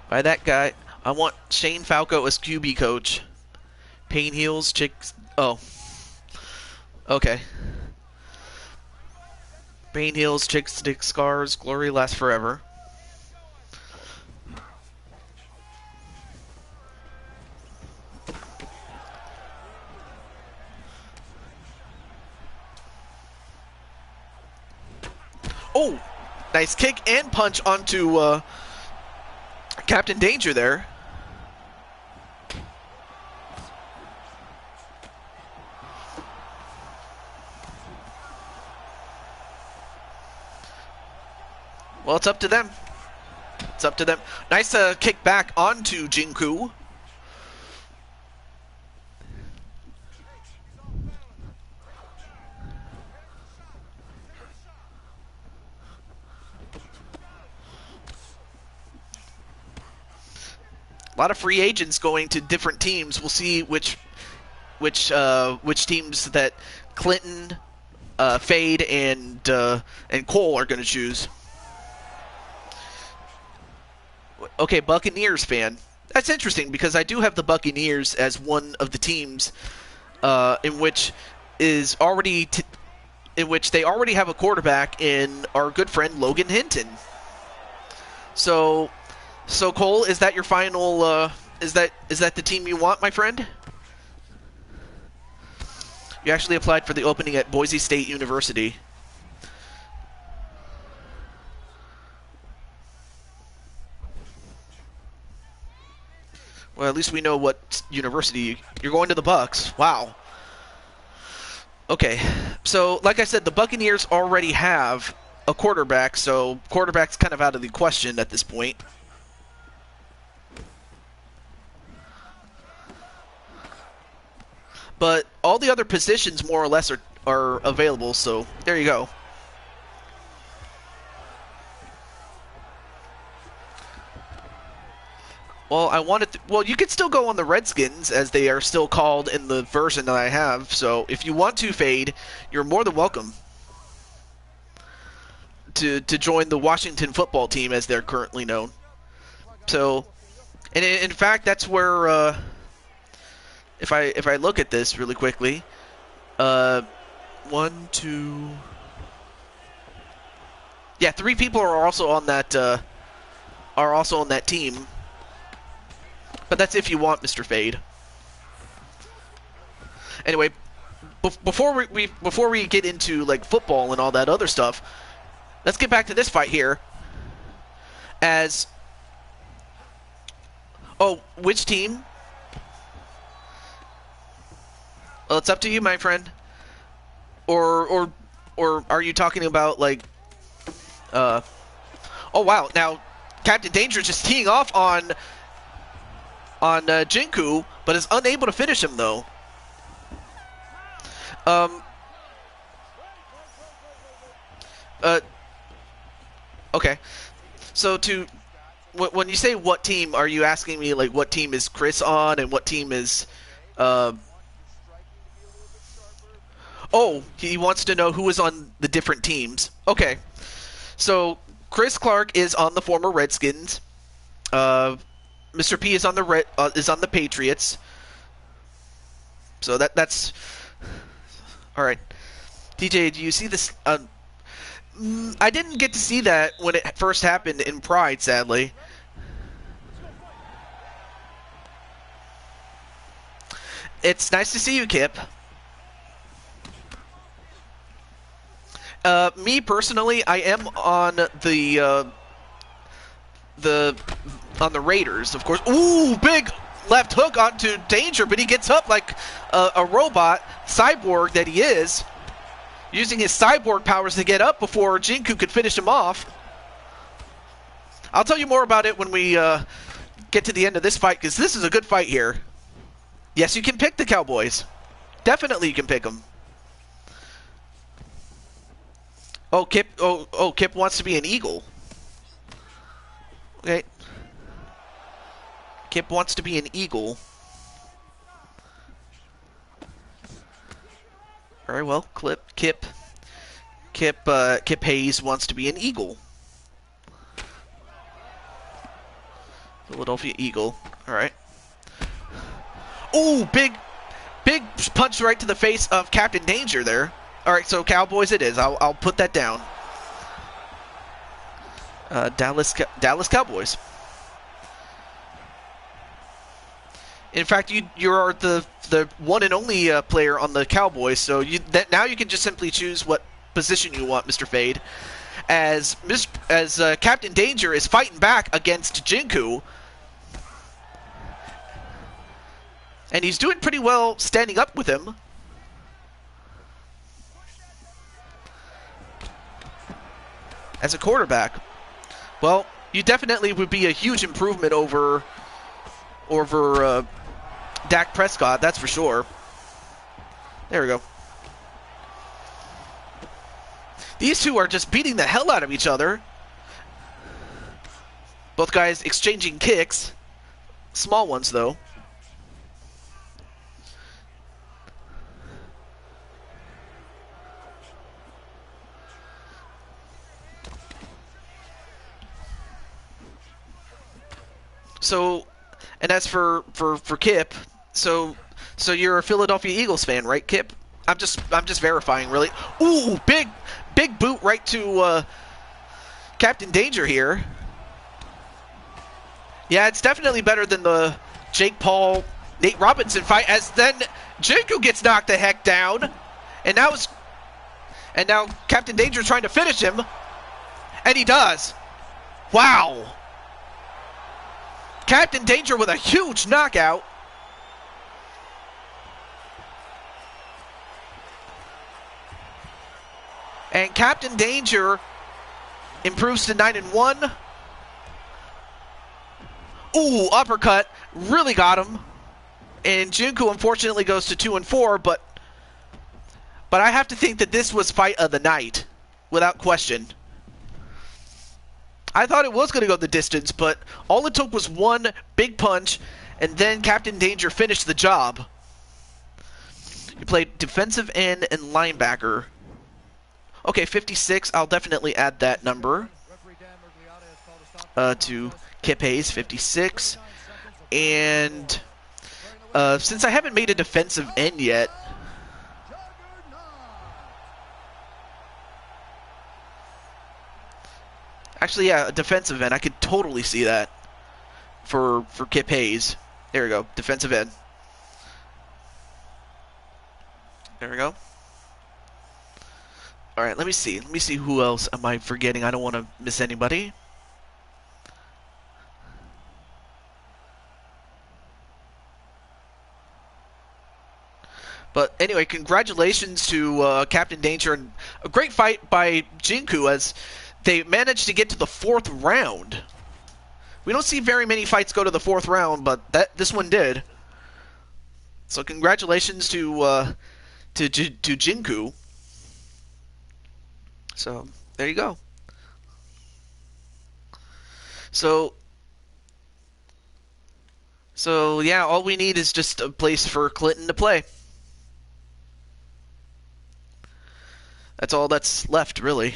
By that guy, I want Shane Falco as QB coach. Pain heals, chicks... Oh. Okay. Pain heals, chicks, stick scars, glory lasts forever. Oh! Nice kick and punch onto Captain Danger there. Well, it's up to them. It's up to them. Nice kick back onto Jinku. A lot of free agents going to different teams. We'll see which teams that Clinton, Fade, and Cole are going to choose. Okay, Buccaneers fan. That's interesting because I do have the Buccaneers as one of the teams in which is already in which they already have a quarterback in our good friend Logan Hinton. So, Cole, is that your final? Is that the team you want, my friend? You actually applied for the opening at Boise State University. Well, at least we know what university you're going to. The Bucks. Wow. Okay, so like I said, the Buccaneers already have a quarterback, so quarterback's kind of out of the question at this point. But all the other positions more or less are available, so there you go. Well, well, you could still go on the Redskins, as they are still called in the version that I have, so if you want to fade, you're more than welcome to join the Washington football team, as they're currently known. So, and in fact, that's where, if I look at this really quickly, 1, 2, yeah, 3 people are also on that team. But that's if you want Mr. Fade. Anyway, before we get into like football and all that other stuff, let's get back to this fight here. Which team? Well, it's up to you, my friend. Or are you talking about like? Oh wow! Now, Captain Danger just teeing off on Jinku, but is unable to finish him though. Okay. So when you say what team, are you asking me like what team is Chris on and what team is? Oh, he wants to know who is on the different teams. Okay. So Chris Clark is on the former Redskins. Mr. P is on the Patriots. So that's all right. DJ, do you see this? I didn't get to see that when it first happened in Pride, sadly. It's nice to see you, Kip. Me personally, I am on the Raiders, of course. Ooh, big left hook onto Danger, but he gets up like a robot, cyborg that he is, using his cyborg powers to get up before Jinku could finish him off. I'll tell you more about it when we get to the end of this fight, because this is a good fight here. Yes, you can pick the Cowboys. Definitely you can pick them. Oh, Kip wants to be an Eagle. Okay. Kip wants to be an Eagle. Very well, Kip Hayes wants to be an Eagle. Philadelphia Eagle. All right. Ooh, big punch right to the face of Captain Danger there. All right, so Cowboys it is. I'll put that down. Dallas Cowboys. In fact, you are the one and only player on the Cowboys, so now you can just simply choose what position you want, Mr. Fade. As Captain Danger is fighting back against Jinku, and he's doing pretty well standing up with him. As a quarterback, well, you definitely would be a huge improvement over Dak Prescott, that's for sure. There we go. These two are just beating the hell out of each other. Both guys exchanging kicks. Small ones, though. So, And as for Kip, so you're a Philadelphia Eagles fan, right, Kip? I'm just verifying, really. Ooh, big boot right to Captain Danger here. Yeah, it's definitely better than the Jake Paul Nate Robinson fight. As then Jinku gets knocked the heck down, and now Captain Danger trying to finish him, and he does. Wow. Captain Danger with a huge knockout. And Captain Danger improves to 9-1. Ooh, uppercut. Really got him. And Jinku unfortunately goes to 2-4, but I have to think that this was fight of the night, without question. I thought it was going to go the distance, but all it took was one big punch, and then Captain Danger finished the job. He played defensive end and linebacker. Okay, 56. I'll definitely add that number to Kip Hayes, 56. And since I haven't made a defensive end yet, actually, yeah, a defensive end. I could totally see that for Kip Hayes. There we go, defensive end. There we go. All right, let me see. Let me see who else am I forgetting. I don't want to miss anybody. But anyway, congratulations to Captain Danger, and a great fight by Jinku as they managed to get to the 4th round. We don't see very many fights go to the 4th round, but this one did. So congratulations to Jinku. So there you go. So yeah, all we need is just a place for Clinton to play. That's all that's left, really.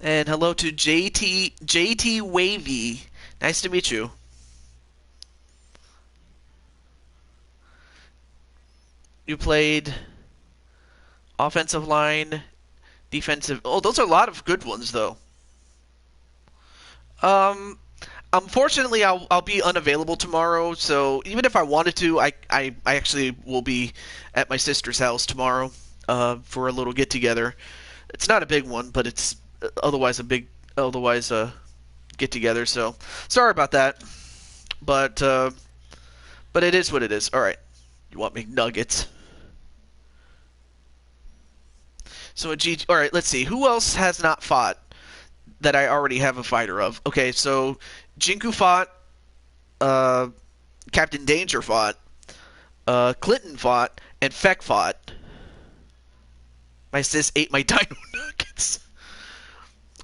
And hello to JT Wavy. Nice to meet you. You played offensive line, defensive. Oh, those are a lot of good ones, though. Unfortunately, I'll be unavailable tomorrow. So even if I wanted to, I actually will be at my sister's house tomorrow for a little get together. It's not a big one, but it's otherwise a get together. So sorry about that, but it is what it is. All right, you want McNuggets? So all right, let's see. Who else has not fought that I already have a fighter of? Okay, so Jinku fought, Captain Danger fought, Clinton fought, and Feck fought. My sis ate my dino nuggets.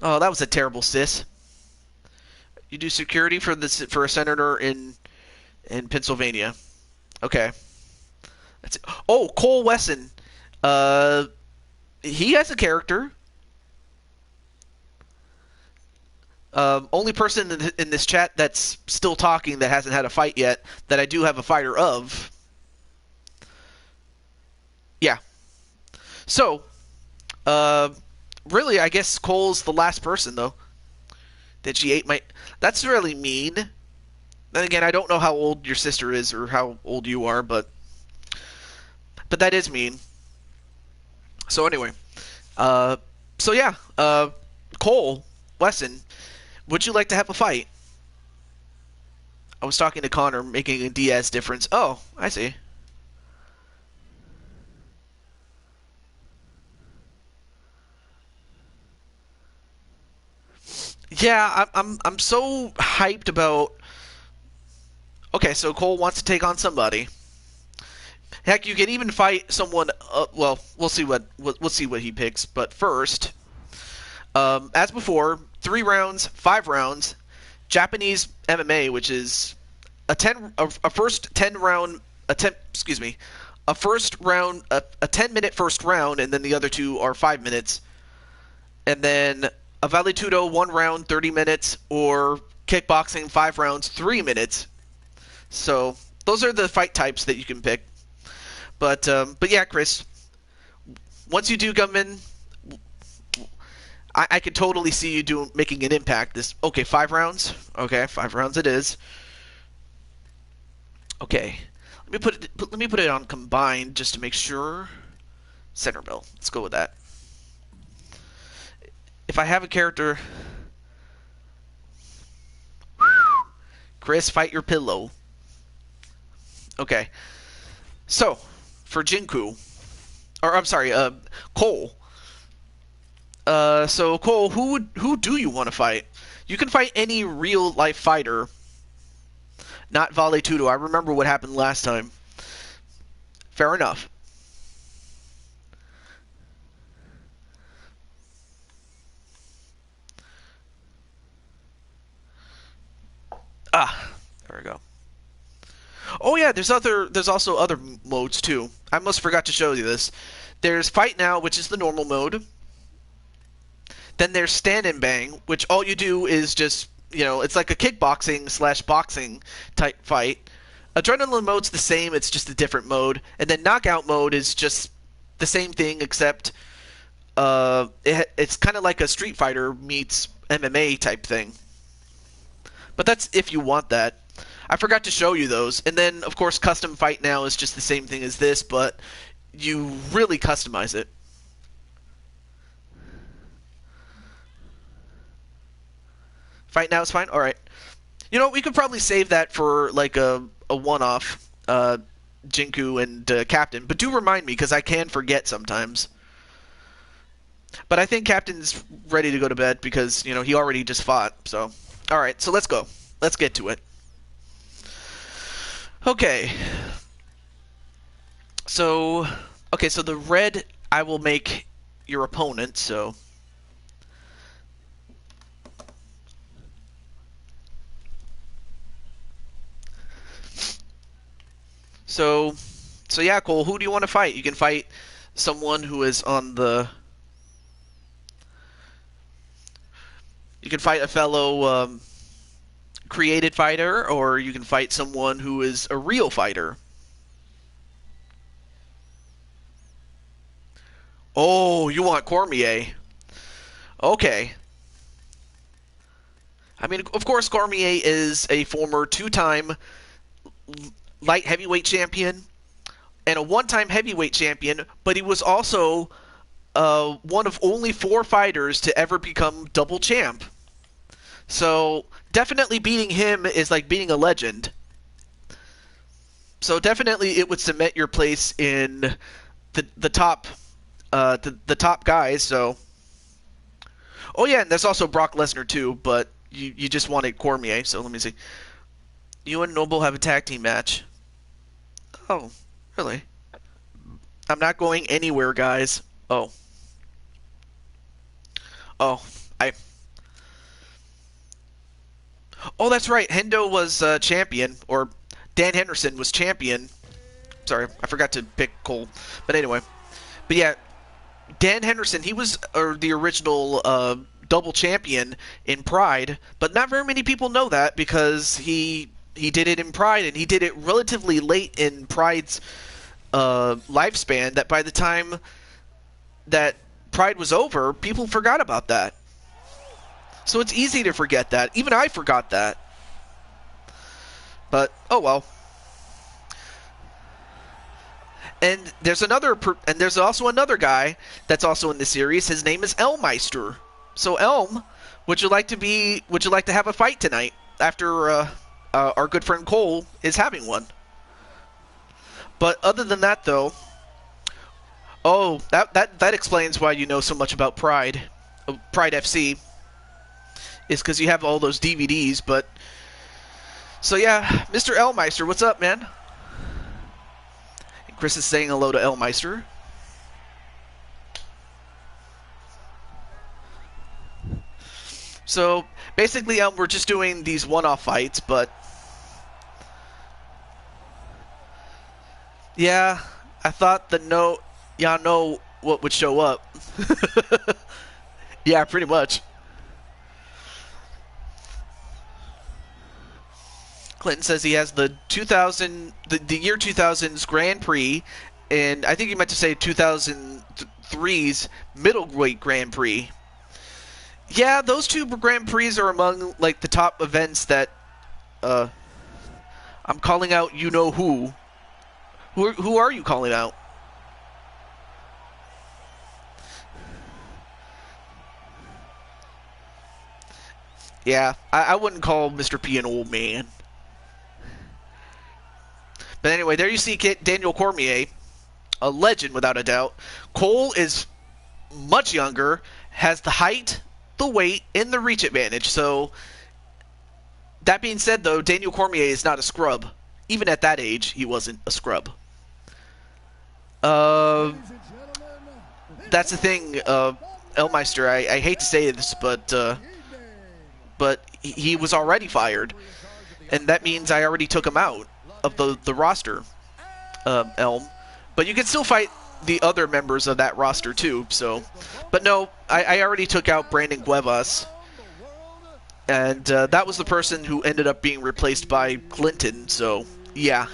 Oh, that was a terrible sis. You do security for a senator in Pennsylvania. Okay. That's it. Oh, Cole Wesson. He has a character. Only person in this chat that's still talking that hasn't had a fight yet that I do have a fighter of. Yeah. So, really, I guess Cole's the last person, though. That she ate my... That's really mean. Then again, I don't know how old your sister is or how old you are, but that is mean. So anyway, so yeah, Cole Wesson, would you like to have a fight? I was talking to Connor, making a Diaz difference. Oh, I see. Yeah, I'm so hyped about. Okay, so Cole wants to take on somebody. Heck, you can even fight someone. Well, we'll see what he picks. But first, as before, 3 rounds, 5 rounds, Japanese MMA, which is a 10-minute first round, and then the other 2 are 5 minutes. and then a Vale Tudo 1 round 30 minutes, or kickboxing 5 rounds 3 minutes. So those are the fight types that you can pick. But yeah, Chris, once you do come in, I could totally see you making an impact. This okay, 5 rounds. Okay, 5 rounds it is. Okay, let me put it on combined just to make sure. Centerville. Let's go with that. If I have a character, Chris, fight your pillow. Okay, so for Jinku, or I'm sorry, Cole. So Cole, who do you want to fight? You can fight any real life fighter, not Vale Tudo. I remember what happened last time. Fair enough. Ah, there we go. Oh yeah, there's also other modes too. I almost forgot to show you this. There's Fight Now, which is the normal mode. Then there's Stand and Bang, which all you do is just, it's like a kickboxing / boxing type fight. Adrenaline mode's the same, it's just a different mode. And then Knockout mode is just the same thing, except it's kind of like a Street Fighter meets MMA type thing. But that's if you want that. I forgot to show you those. And then, of course, Custom Fight Now is just the same thing as this, but you really customize it. Fight Now is fine? Alright. We could probably save that for, like, a one-off, Jinku and Captain. But do remind me, because I can forget sometimes. But I think Captain's ready to go to bed, because, he already just fought, so... Alright, so let's go. Let's get to it. Okay. So the red, I will make your opponent, so... So yeah, Cole, who do you want to fight? You can fight someone who is on the... You can fight a fellow created fighter, or you can fight someone who is a real fighter. Oh, you want Cormier. Okay. I mean, of course, Cormier is a former 2-time light heavyweight champion and a 1-time heavyweight champion, but he was also one of only 4 fighters to ever become double champ. So definitely beating him is like beating a legend. So definitely it would cement your place in the top the top guys. So oh yeah, and there's also Brock Lesnar too, but you just wanted Cormier. So let me see. You and Noble have a tag team match. Oh, really? I'm not going anywhere, guys. Oh. Oh, Oh, that's right. Hendo was champion, or Dan Henderson was champion. Sorry, I forgot to pick Cole. But anyway. But yeah, Dan Henderson, he was the original double champion in Pride, but not very many people know that because he did it in Pride, and he did it relatively late in Pride's lifespan, that by the time that Pride was over, people forgot about that. So it's easy to forget that. Even I forgot that. But oh well. And there's also another guy that's also in the series. His name is Elmeister. So Elm, would you like to have a fight tonight after our good friend Cole is having one? But other than that, though, oh, that explains why you know so much about Pride FC. Is because you have all those DVDs, but... So yeah, Mr. Elmeister, what's up, man? And Chris is saying hello to Elmeister. So, basically, we're just doing these one-off fights, but... Yeah, I thought y'all know what would show up. Yeah, pretty much. Clinton says he has the the year 2000's Grand Prix, and I think he meant to say 2003's middleweight Grand Prix. Yeah, those two Grand Prix are among like the top events that I'm calling out. You know who? Who are you calling out? Yeah, I wouldn't call Mr. P an old man. But anyway, there you see Daniel Cormier, a legend without a doubt. Cole is much younger, has the height, the weight, and the reach advantage. So, that being said, though, Daniel Cormier is not a scrub. Even at that age, he wasn't a scrub. That's the thing, Elmeister. I hate to say this, but he was already fired, and that means I already took him out of the roster, Elm. But you can still fight the other members of that roster too. So, but no, I already took out Brandon Cuevas, and that was the person who ended up being replaced by Clinton. So, yeah,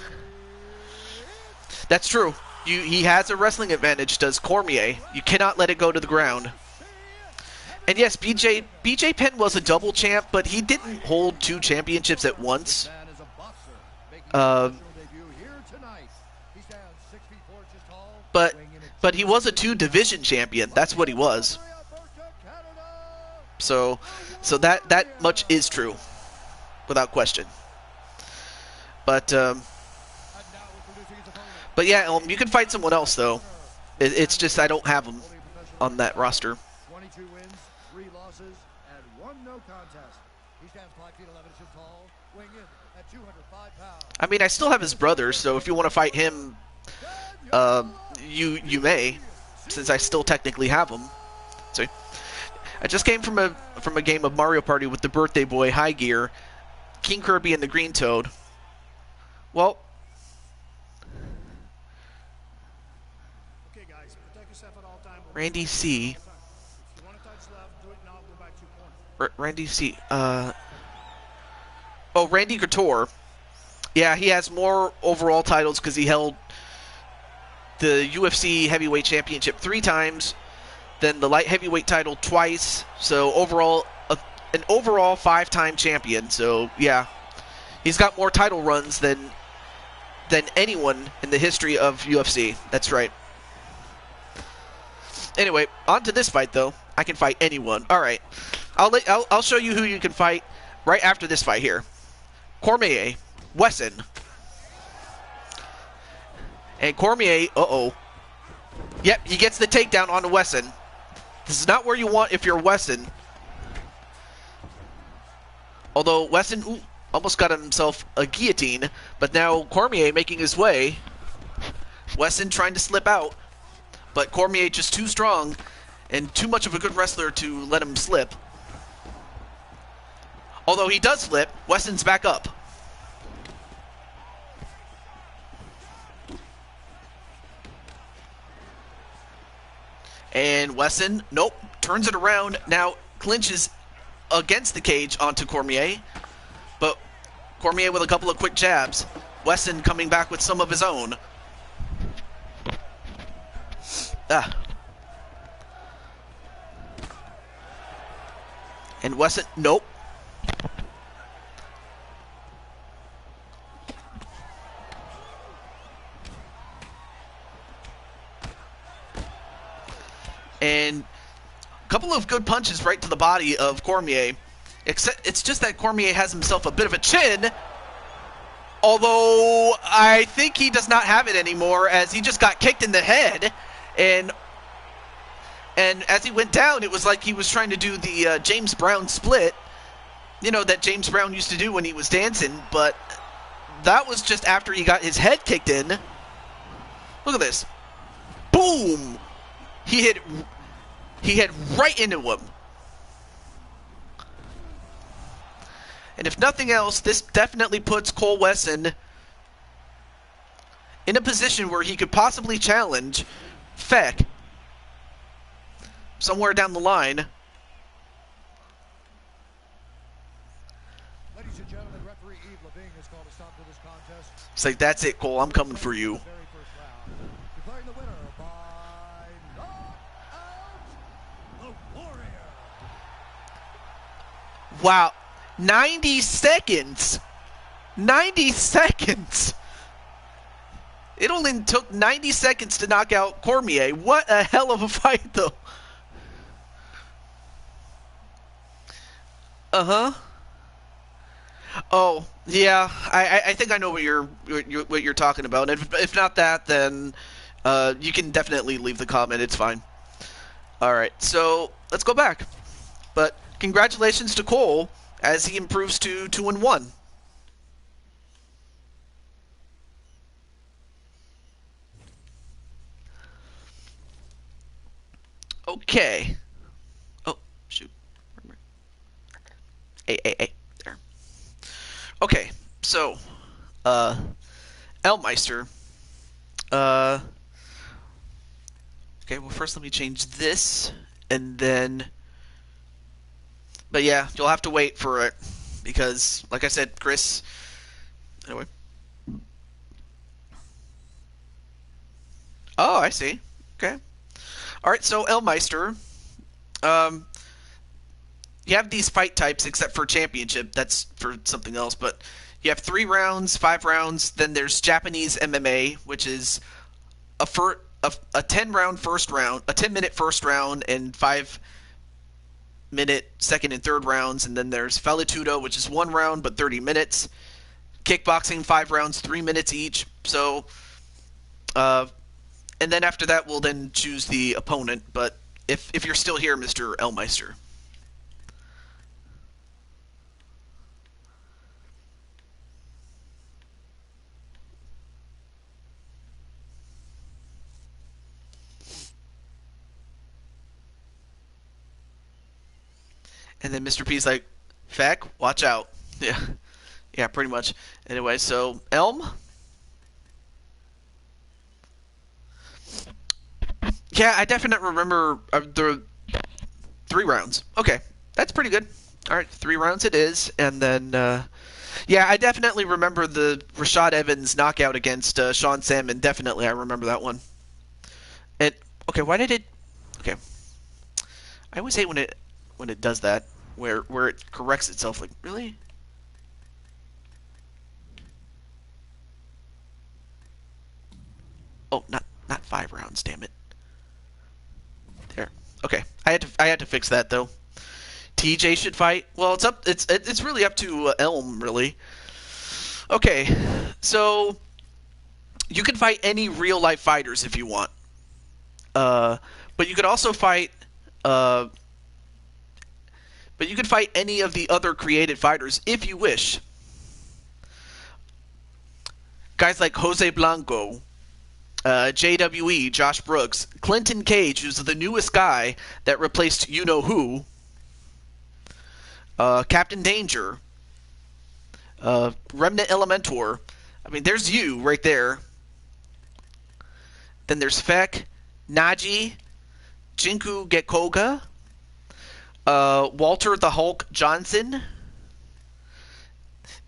that's true. He has a wrestling advantage, does Cormier. You cannot let it go to the ground. And yes, BJ Penn was a double champ, but he didn't hold two championships at once. But he was a two-division champion. That's what he was. So that much is true, without question. But yeah, you can fight someone else though. It's just I don't have him on that roster. 22 wins, 3 losses, and 1 no contest. He stands 5 feet 11 inches tall, weighing in at 205 pounds. I mean, I still have his brother, so if you want to fight him, you may, since I still technically have him. So I just came from a game of Mario Party with the birthday boy High Gear, King Kirby, and the Green Toad. Well, Okay, guys, protect yourself at all times. Randy C. If you want to touch left, do it now. Go back to your corner. Randy C. Randy Couture. Yeah, he has more overall titles because he held the UFC Heavyweight Championship 3 times, then the Light Heavyweight title twice. So overall, an overall 5-time champion. So yeah, he's got more title runs than anyone in the history of UFC. That's right. Anyway, on to this fight though. I can fight anyone. All right, I'll show you who you can fight right after this fight here. Cormier, Wesson, and Cormier. Yep, he gets the takedown on Wesson. This is not where you want if you're Wesson. Although Wesson almost got himself a guillotine, but now Cormier making his way. Wesson trying to slip out, but Cormier just too strong and too much of a good wrestler to let him slip. Although he does slip, Wesson's back up. And Wesson, nope, turns it around. Now clinches against the cage onto Cormier. But Cormier with a couple of quick jabs. Wesson coming back with some of his own. And Wesson, nope. And a couple of good punches right to the body of Cormier. Except it's just that Cormier has himself a bit of a chin. Although I think he does not have it anymore, as he just got kicked in the head. And as he went down, it was like he was trying to do the James Brown split. You know, that James Brown used to do when he was dancing. But that was just after he got his head kicked in. Look at this. Boom! He hit right into him. And if nothing else, this definitely puts Cole Wesson in a position where he could possibly challenge Feck somewhere down the line Ladies and gentlemen, referee Yves Levine has called a stop to this contest. It's like, that's it, Cole. I'm coming for you. The very first round. Declaring the winner by knockout, the Warrior. Wow. 90 seconds. 90 seconds. It only took 90 seconds to knock out Cormier. What a hell of a fight, though. Uh-huh. Oh, yeah. I think I know what you're talking about. And if not that, then you can definitely leave the comment. It's fine. All right. So let's go back. But congratulations to Cole as he improves to 2-1. Okay. Oh, shoot. Hey. There. Okay, so, Elmeister. Okay, well, first let me change this, and then... But yeah, you'll have to wait for it, because, like I said, Chris... Anyway. Oh, I see. Okay. Alright, so Elmeister. You have these fight types, except for championship. That's for something else, but you have 3 rounds, 5 rounds. Then there's Japanese MMA, which is a 10-round first round, a 10-minute first round, and 5-minute second and third rounds. And then there's Faletudo, which is 1 round but 30 minutes. Kickboxing, 5 rounds, 3 minutes each. So, and then after that, we'll then choose the opponent. But if you're still here, Mr. Elmeister. And then Mr. P's like, Feck, watch out. Yeah. Yeah, pretty much. Anyway, so, Elm? Yeah, I definitely remember the 3 rounds. Okay, that's pretty good. Alright, 3 rounds it is. And then, yeah, I definitely remember the Rashad Evans knockout against Sean Salmon. Definitely, I remember that one. And, okay, why did it... Okay. I always hate when it does that. Where it corrects itself, like, really? Oh, not 5 rounds, damn it. There. Okay. I had to fix that though. TJ should fight. Well, it's really up to Elm, really. Okay. So you can fight any real life fighters if you want. But you could also fight but you could fight any of the other created fighters if you wish. Guys like Jose Blanco, JWE, Josh Brooks, Clinton Cage, who's the newest guy that replaced you-know-who, Captain Danger, Remnant Elementor. I mean, there's you right there. Then there's Feck, Naji, Jinku Getkoga, Walter the Hulk Johnson,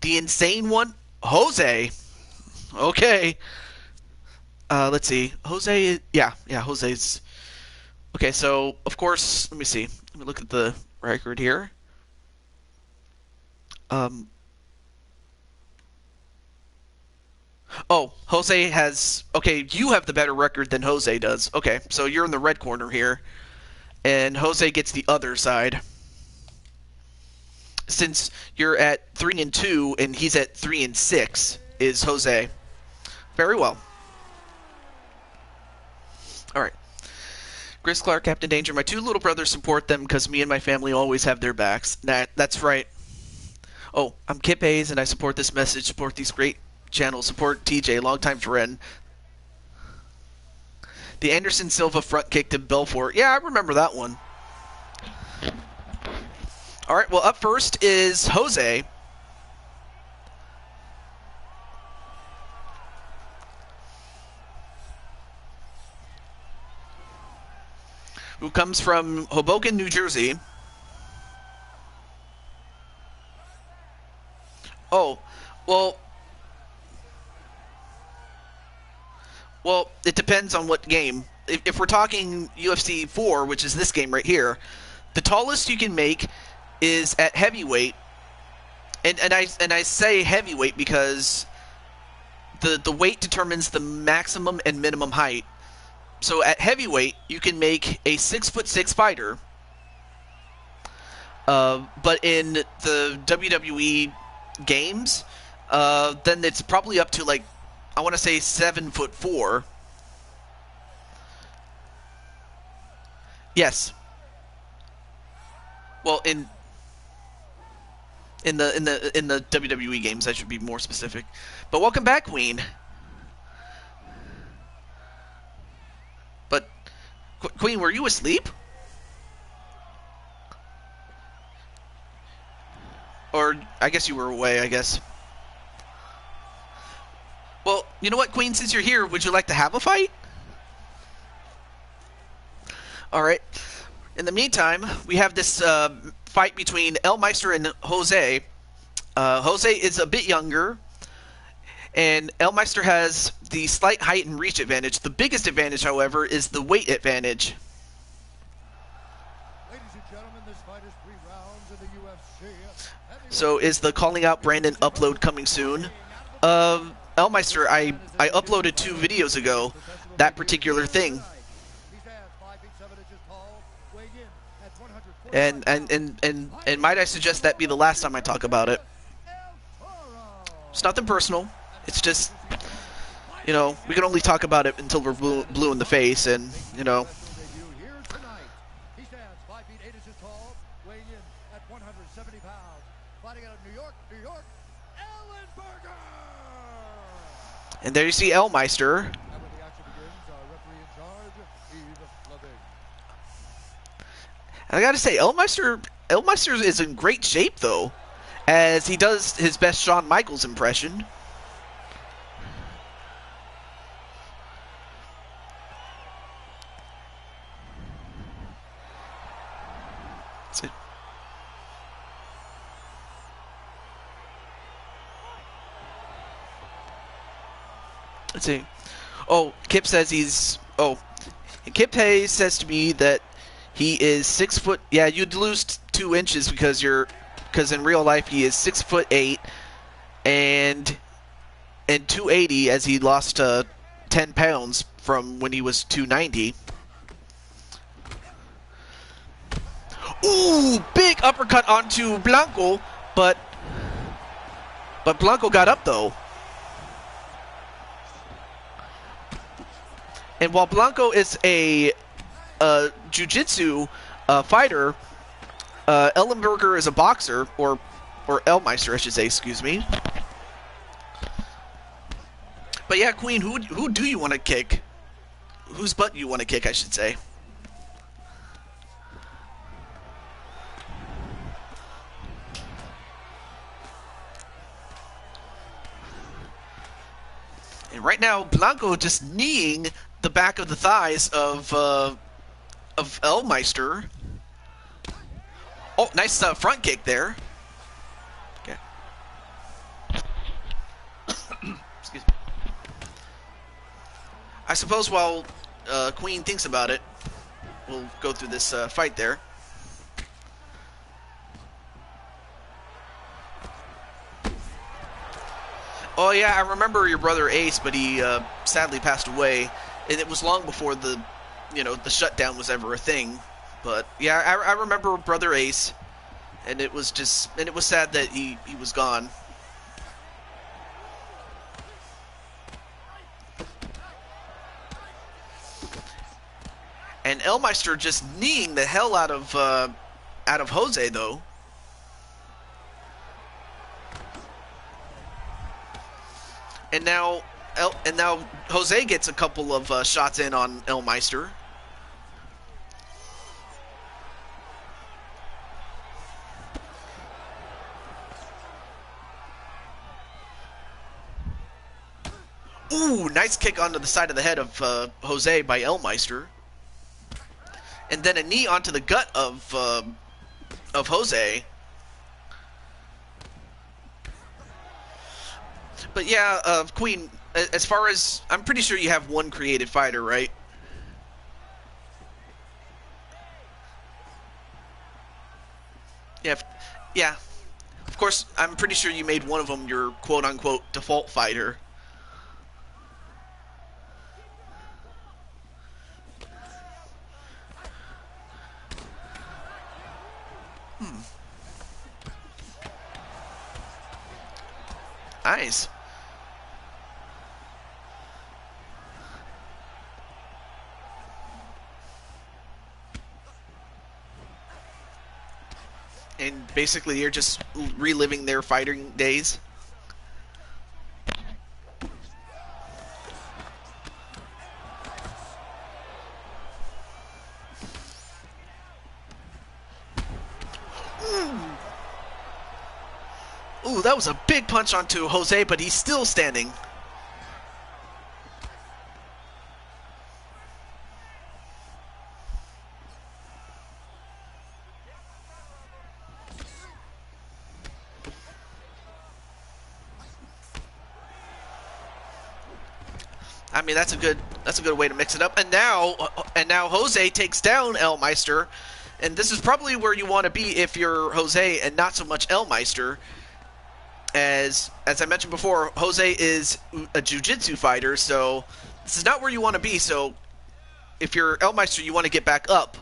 the insane one, Jose. Okay. Let's see. Jose, yeah, Jose's... Okay, so, of course, let me see. Let me look at the record here. Oh, Jose has... Okay, you have the better record than Jose does. Okay, so you're in the red corner here. And Jose gets the other side. Since you're at 3-2 and he's at 3-6, is Jose. Very well. Alright. Chris Clark, Captain Danger. My 2 little brothers support them because me and my family always have their backs. That's right. Oh, I'm Kip Hayes and I support this message. Support these great channels. Support TJ, longtime friend. The Anderson Silva front kick to Belfort. Yeah, I remember that one. Alright, well, up first is Jose. Who comes from Hoboken, New Jersey. Oh, well, it depends on what game. If we're talking UFC 4, which is this game right here, the tallest you can make is at heavyweight, and I say heavyweight because the weight determines the maximum and minimum height. So at heavyweight, you can make a 6'6" fighter, but in the WWE games, then it's probably up to like I want to say 7'4". Yes. Well, in the WWE games, I should be more specific. But welcome back, Queen. But Queen, were you asleep? Or I guess you were away, I guess. Well, you know what, Queen, since you're here, would you like to have a fight? Alright. In the meantime, we have this fight between Elmeister and Jose. Jose is a bit younger, and Elmeister has the slight height and reach advantage. The biggest advantage, however, is the weight advantage. Ladies and gentlemen, this fight is 3 rounds in the UFC. So is the calling out Brandon upload coming soon? Elmeister, I uploaded 2 videos ago, that particular thing. He stands 5 feet 7 inches tall, weighing in at 140. And might I suggest that be the last time I talk about it? It's nothing personal. It's just, you know, we can only talk about it until we're blue in the face, and, you know. Here tonight. He stands 5 feet 8 inches tall, weighing in at 170 pounds. Fighting out of New York, Ellenberger! And there you see Elmeister. And when the action begins, our referee in charge, Yves Loving. And I gotta say, Elmeister is in great shape, though, as he does his best Shawn Michaels impression. Let's see. Oh, Kip says he's... Oh, Kip Hayes says to me that he is 6 foot... Yeah, you'd lose 2 inches because in real life he is 6'8" and 280, as he lost 10 pounds from when he was 290. Ooh, big uppercut onto Blanco, but Blanco got up though. And while Blanco is a jiu-jitsu fighter, Ellenberger is a boxer, or Elmeister, I should say, excuse me. But yeah, Queen, who do you want to kick? Whose butt do you want to kick, I should say. And right now, Blanco just kneeing the back of the thighs of Elmeister. Oh, nice front kick there. Okay. Excuse me. I suppose while Queen thinks about it, we'll go through this fight there. Oh yeah, I remember your brother Ace, but he sadly passed away, and it was long before the shutdown was ever a thing. But yeah, I remember brother Ace, and it was sad that he was gone. And Elmeister just kneeing the hell out of Jose though. And now Jose gets a couple of shots in on Elmeister. Ooh, nice kick onto the side of the head of Jose by Elmeister. And then a knee onto the gut of Jose. But yeah, Queen, as far as... I'm pretty sure you have one creative fighter, right? Yeah, yeah. Of course, I'm pretty sure you made one of them your quote-unquote default fighter. Nice. And basically you're just reliving their fighting days. Ooh, that was a big punch onto Jose, but he's still standing. I mean, that's a good way to mix it up. And now Jose takes down Elmeister, and this is probably where you want to be if you're Jose and not so much Elmeister. As I mentioned before, Jose is a jiu-jitsu fighter, so this is not where you want to be. So if you're Elmeister, you want to get back up.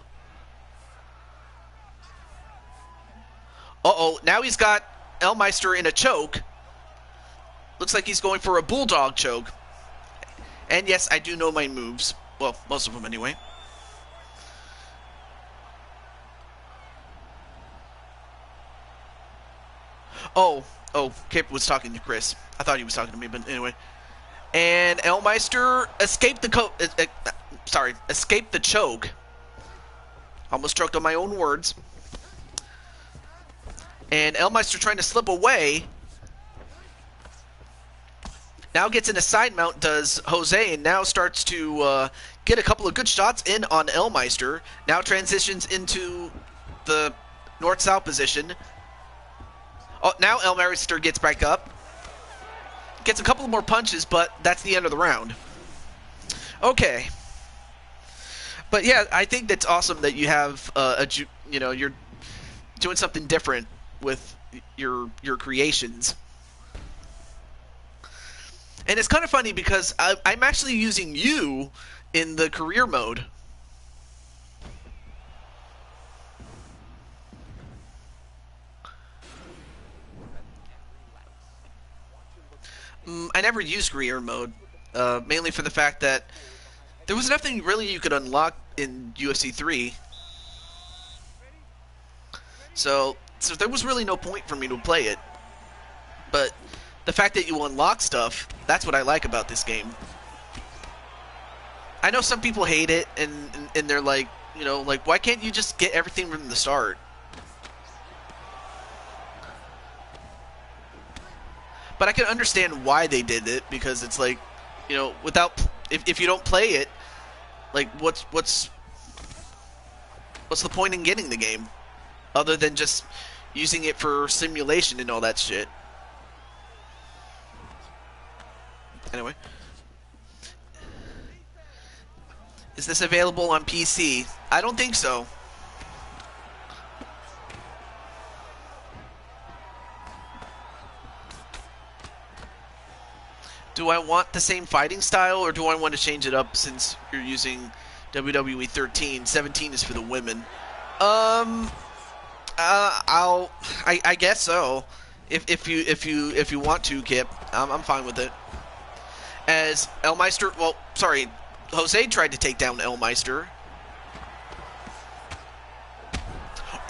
Uh-oh, now he's got Elmeister in a choke. Looks like he's going for a bulldog choke. And yes, I do know my moves. Well, most of them anyway. Oh, Cape was talking to Chris. I thought he was talking to me, but anyway. And Elmeister escaped escaped the choke. Almost choked on my own words. And Elmeister trying to slip away. Now gets in a side mount, does Jose, and now starts to get a couple of good shots in on Elmeister. Now transitions into the north-south position. Oh, now Elmeister gets back up. Gets a couple more punches, but that's the end of the round. Okay. But yeah, I think that's awesome that you have you're doing something different with your creations. And it's kind of funny because I'm actually using you in the career mode. I never used career mode, mainly for the fact that there was nothing really you could unlock in UFC 3. So there was really no point for me to play it. But the fact that you unlock stuff, that's what I like about this game. I know some people hate it, and they're like, why can't you just get everything from the start? But I can understand why they did it, because it's like, if you don't play it, like, what's the point in getting the game? Other than just using it for simulation and all that shit. Anyway. Is this available on PC? I don't think so. Do I want the same fighting style, or do I want to change it up since you're using WWE 13? 17 is for the women. I guess so. If you want to, Kip, I'm fine with it. As Elmeister, Jose tried to take down Elmeister.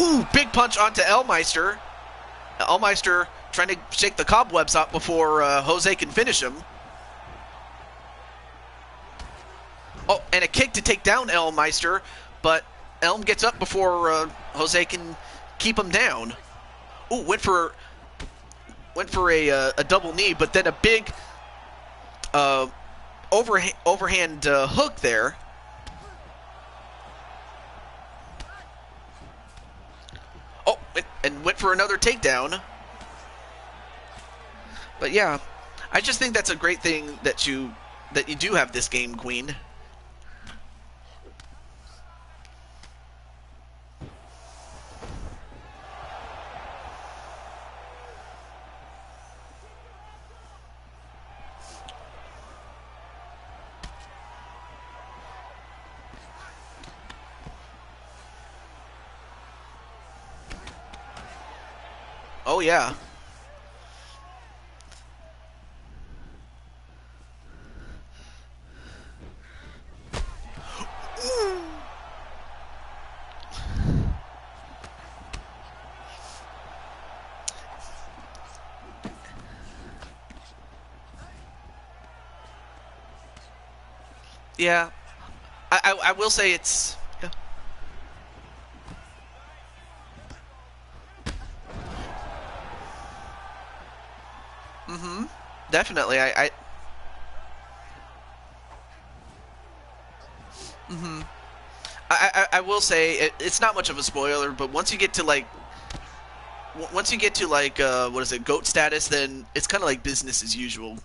Ooh, big punch onto Elmeister. Elmeister trying to shake the cobwebs out before Jose can finish him. Oh, and a kick to take down Elmeister, but Elm gets up before Jose can keep him down. Ooh, went for a double knee, but then a big overhand hook there. Oh, and went for another takedown. But yeah, I just think that's a great thing that you do have this game, Queen. Oh yeah. Yeah, I will say it's. Yeah. Mm-hmm. Definitely. Mm-hmm. I will say it's not much of a spoiler, but once you get to like what is it, goat status, then it's kind of like business as usual.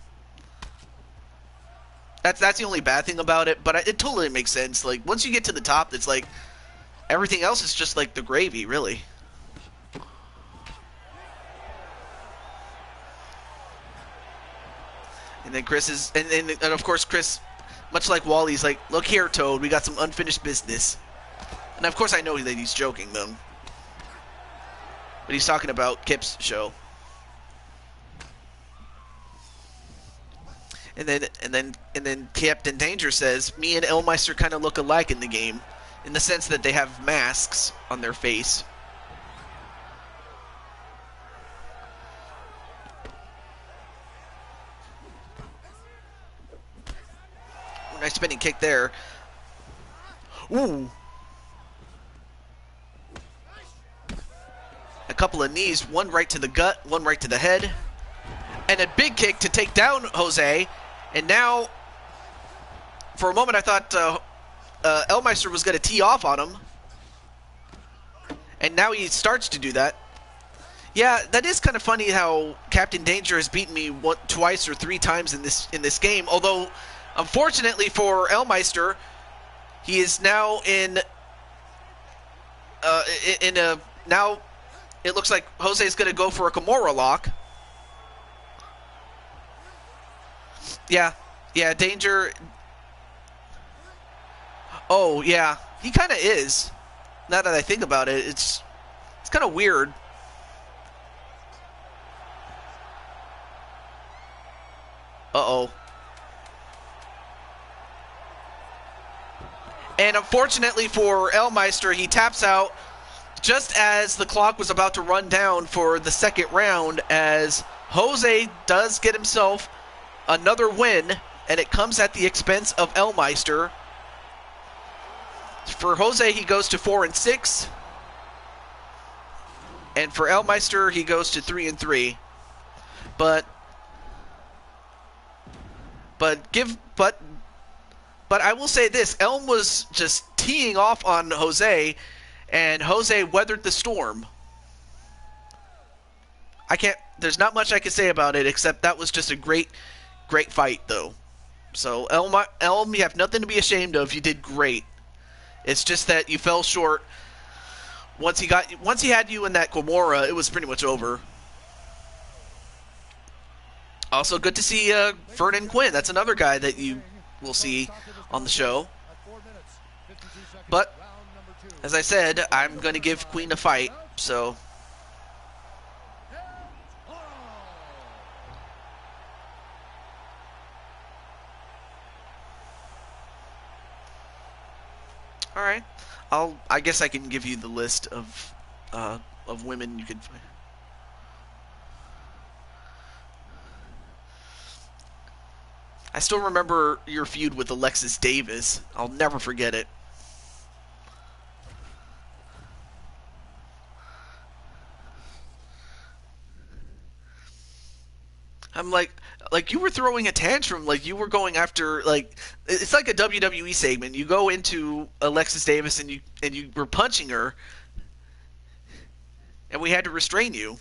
That's the only bad thing about it, but it totally makes sense. Like once you get to the top, it's like everything else is just like the gravy, really. And then Chris is, and of course Chris, much like Wally's like, look here, Toad, we got some unfinished business. And of course I know that he's joking though, but he's talking about Kip's show. And then Captain Danger says, me and Elmeister kind of look alike in the game, in the sense that they have masks on their face. Nice spinning kick there. Ooh. A couple of knees, one right to the gut, one right to the head. And a big kick to take down Jose. And now, for a moment I thought Elmeister was going to tee off on him. And now he starts to do that. Yeah, that is kind of funny how Captain Danger has beaten me twice or three times in this game. Although, unfortunately for Elmeister, he is now in a now. It looks like Jose is going to go for a Kimura lock. Yeah, Danger. Oh yeah, he kind of is. Now that I think about it, it's kind of weird. Uh-oh. And unfortunately for Elmeister, he taps out just as the clock was about to run down for the second round, as Jose does get himself another win, and it comes at the expense of Elmeister. For Jose, he goes to 4-6. And for Elmeister, he goes to 3-3. But I will say this: Elm was just teeing off on Jose, and Jose weathered the storm. There's not much I can say about it, except that was just a great fight, though. So Elm, you have nothing to be ashamed of. You did great. It's just that you fell short. Once he had you in that Kimura, it was pretty much over. Also, good to see Vernon Quinn. That's another guy that you will see on the show. But, as I said, I'm going to give Queen a fight, so... Alright. I guess I can give you the list of women you could fight. I still remember your feud with Alexis Davis. I'll never forget it. I'm like you were throwing a tantrum, like you were going after, like, it's like a WWE segment. You go into Alexis Davis and you were punching her, and we had to restrain you.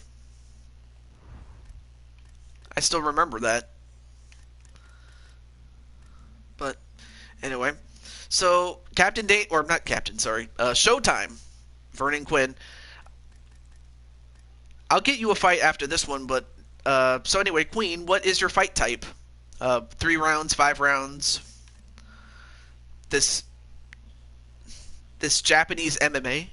I still remember that. Anyway, so Captain Dane, or not Captain, sorry, Showtime, Vernon Quinn. I'll get you a fight after this one, but so anyway, Queen, what is your fight type? 3 rounds, 5 rounds. This Japanese MMA.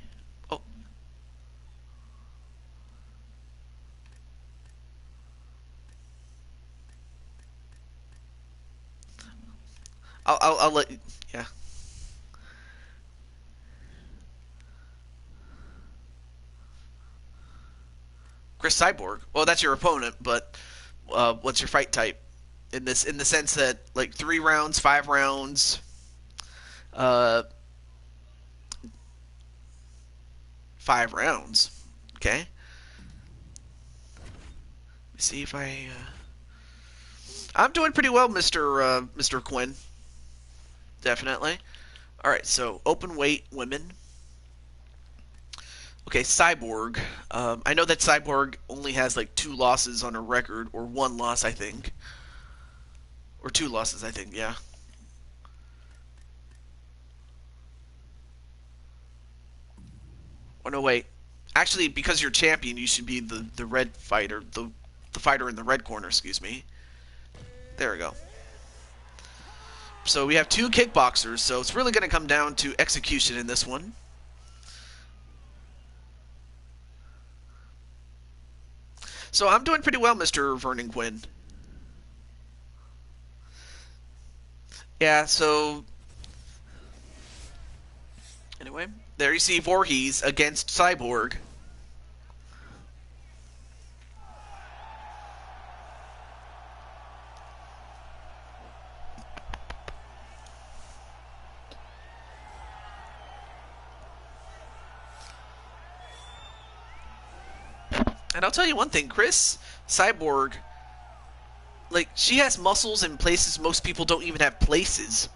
Oh, I'll let you. Yeah. Chris Cyborg. Well, that's your opponent, but what's your fight type? In the sense that like 3 rounds, 5 rounds, uh, 5 rounds. Okay. Let me see if I. I'm doing pretty well, Mr. Quinn. Definitely. All right. So open weight women. Okay, Cyborg. I know that Cyborg only has like 2 losses on her record, or 1 loss, I think, or 2 losses, I think. Yeah. Oh no, wait. Actually, because you're champion, you should be the red fighter, the fighter in the red corner. Excuse me. There we go. So we have 2 kickboxers. So it's really going to come down to execution in this one. So I'm doing pretty well, Mr. Vernon Quinn. Yeah. So anyway, there you see Voorhees against Cyborg. And I'll tell you one thing, Chris Cyborg, like, she has muscles in places most people don't even have places.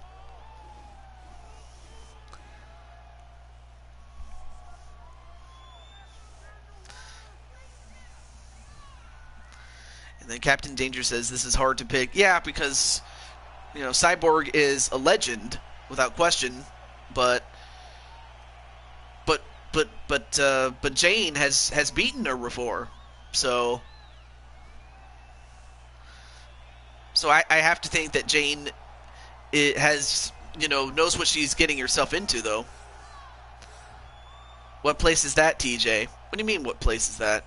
And then Captain Danger says this is hard to pick. Yeah, because, Cyborg is a legend without question, but but Jane has beaten her before. So I have to think that Jane knows what she's getting herself into, though. What place is that, TJ? What do you mean, what place is that?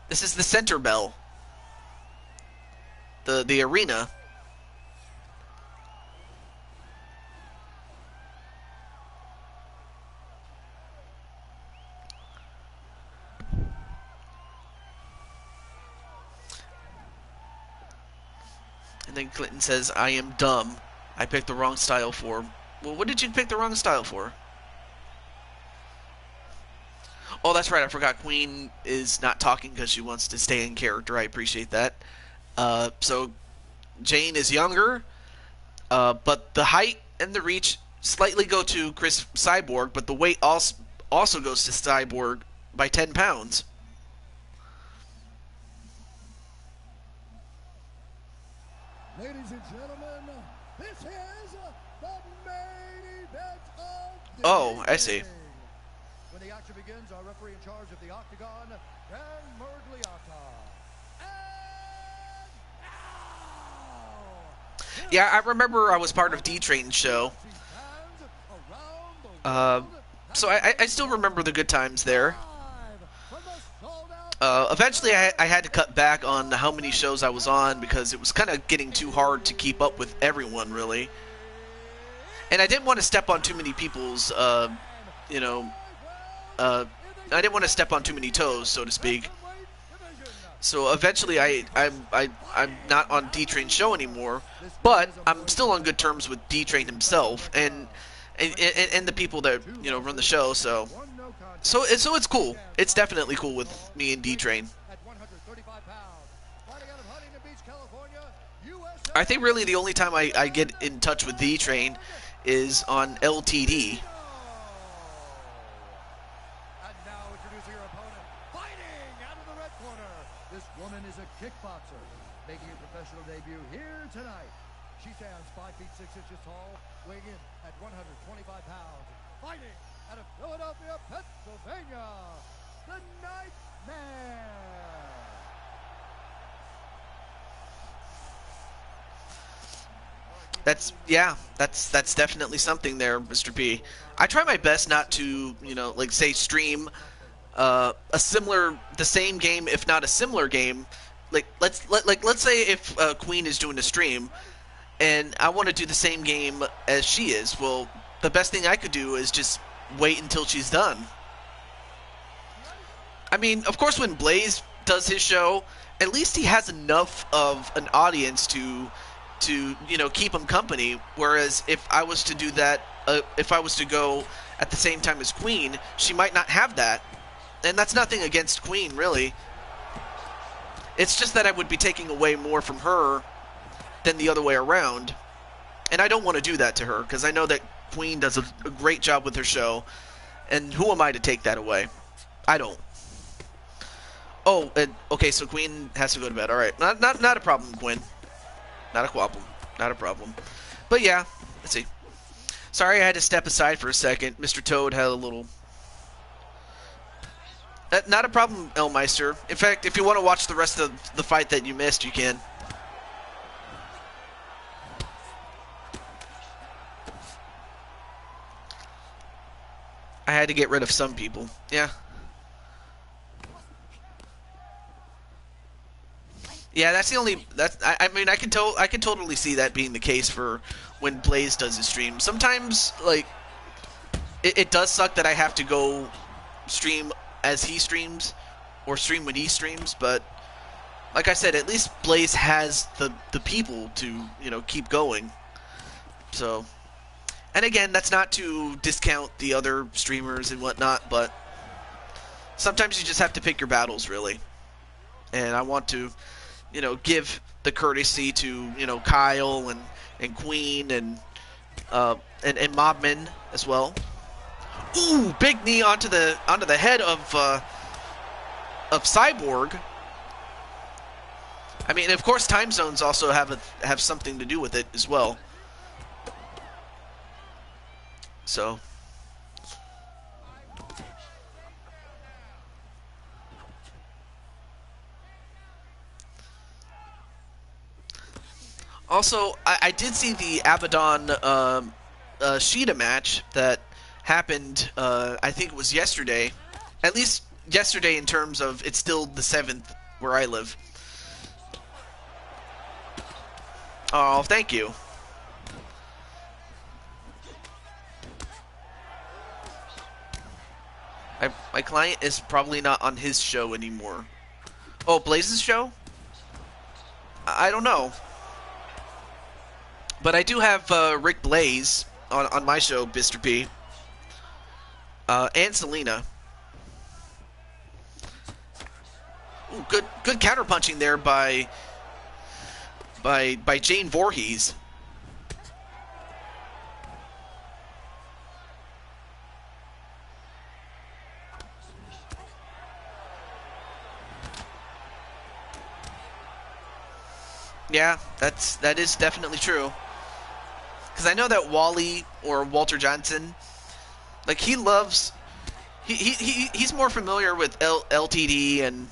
This is the center bell. The arena. And then Clinton says, I am dumb. I picked the wrong style for. Well, what did you pick the wrong style for? Oh, that's right. I forgot. Queen is not talking because she wants to stay in character. I appreciate that. So Jane is younger, but the height and the reach slightly go to Chris Cyborg, but the weight also goes to Cyborg by 10 pounds. Ladies and gentlemen, this is the main event of the Oh, I see. evening. When the action begins, our referee in charge of the Octagon, Dan Murgliata. And now, Yeah, I remember I was part of D-Train's show. So I still remember the good times there. Eventually, I had to cut back on how many shows I was on because it was kind of getting too hard to keep up with everyone, really. And I didn't want to step on too many people's, I didn't want to step on too many toes, so to speak. So eventually, I'm not on D-Train's show anymore, but I'm still on good terms with D-Train himself and the people that run the show. So it's cool. It's definitely cool with me and D-Train. I think really the only time I get in touch with D-Train is on LTD. And now introducing your opponent, fighting out of the red corner. This woman is a kickboxer, making her professional debut here tonight. She stands 5 feet 6 inches tall, weighing in at 125 pounds. Fighting out of Philadelphia, Pennsylvania, the Nightmare. That's definitely something there, Mr. P. I try my best not to, like say stream the same game, if not a similar game. Like let's say if Queen is doing a stream, and I want to do the same game as she is. Well, the best thing I could do is just wait until she's done. I mean, of course, when Blaze does his show, at least he has enough of an audience to keep him company. Whereas if I was to do that, if I was to go at the same time as Queen, she might not have that. And that's nothing against Queen, really. It's just that I would be taking away more from her than the other way around. And I don't want to do that to her, because I know that Queen does a great job with her show. And who am I to take that away? I don't. Oh, okay, so Queen has to go to bed. All right. Not a problem, Quinn. Not a problem. Not a problem. But yeah, let's see. Sorry I had to step aside for a second. Mr. Toad had a little... Not a problem, Elmeister. In fact, if you want to watch the rest of the fight that you missed, you can. I had to get rid of some people. Yeah. Yeah, that's the only... I mean, I can totally see that being the case for when Blaze does his stream. Sometimes, like, it does suck that I have to go stream as he streams, or stream when he streams, but like I said, at least Blaze has the people to, keep going. So, and again, that's not to discount the other streamers and whatnot, but sometimes you just have to pick your battles, really. And I want to, give the courtesy to, Kyle and Queen and Mobman as well. Ooh, big knee onto the head of Cyborg. I mean, of course, time zones also have something to do with it as well. So, also, I did see the Abaddon Sheeta match that happened, I think it was yesterday. At least yesterday in terms of it's still the 7th where I live. Oh, thank you. My client is probably not on his show anymore. Oh, Blaze's show? I don't know. But I do have Rick Blaze on my show, Mr. P. And Selena. Ooh, good counterpunching there by Jane Voorhees. Yeah, that is definitely true. Because I know that Wally or Walter Johnson, like he's more familiar with LTD and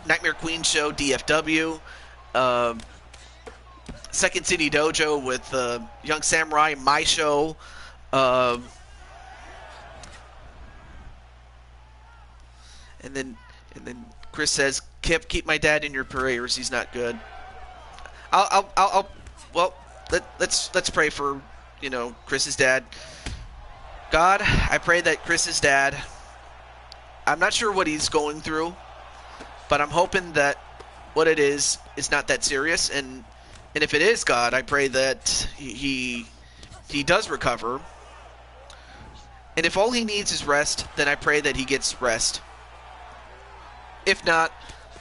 Nightmare Queen show, DFW, Second City Dojo with Young Samurai, my show, and then Chris says, keep my dad in your prayers. He's not good. Well, let's pray for Chris's dad. God, I pray that Chris's dad, I'm not sure what he's going through, but I'm hoping that what it is not that serious. And if it is, God, I pray that he does recover. And if all he needs is rest, then I pray that he gets rest. If not,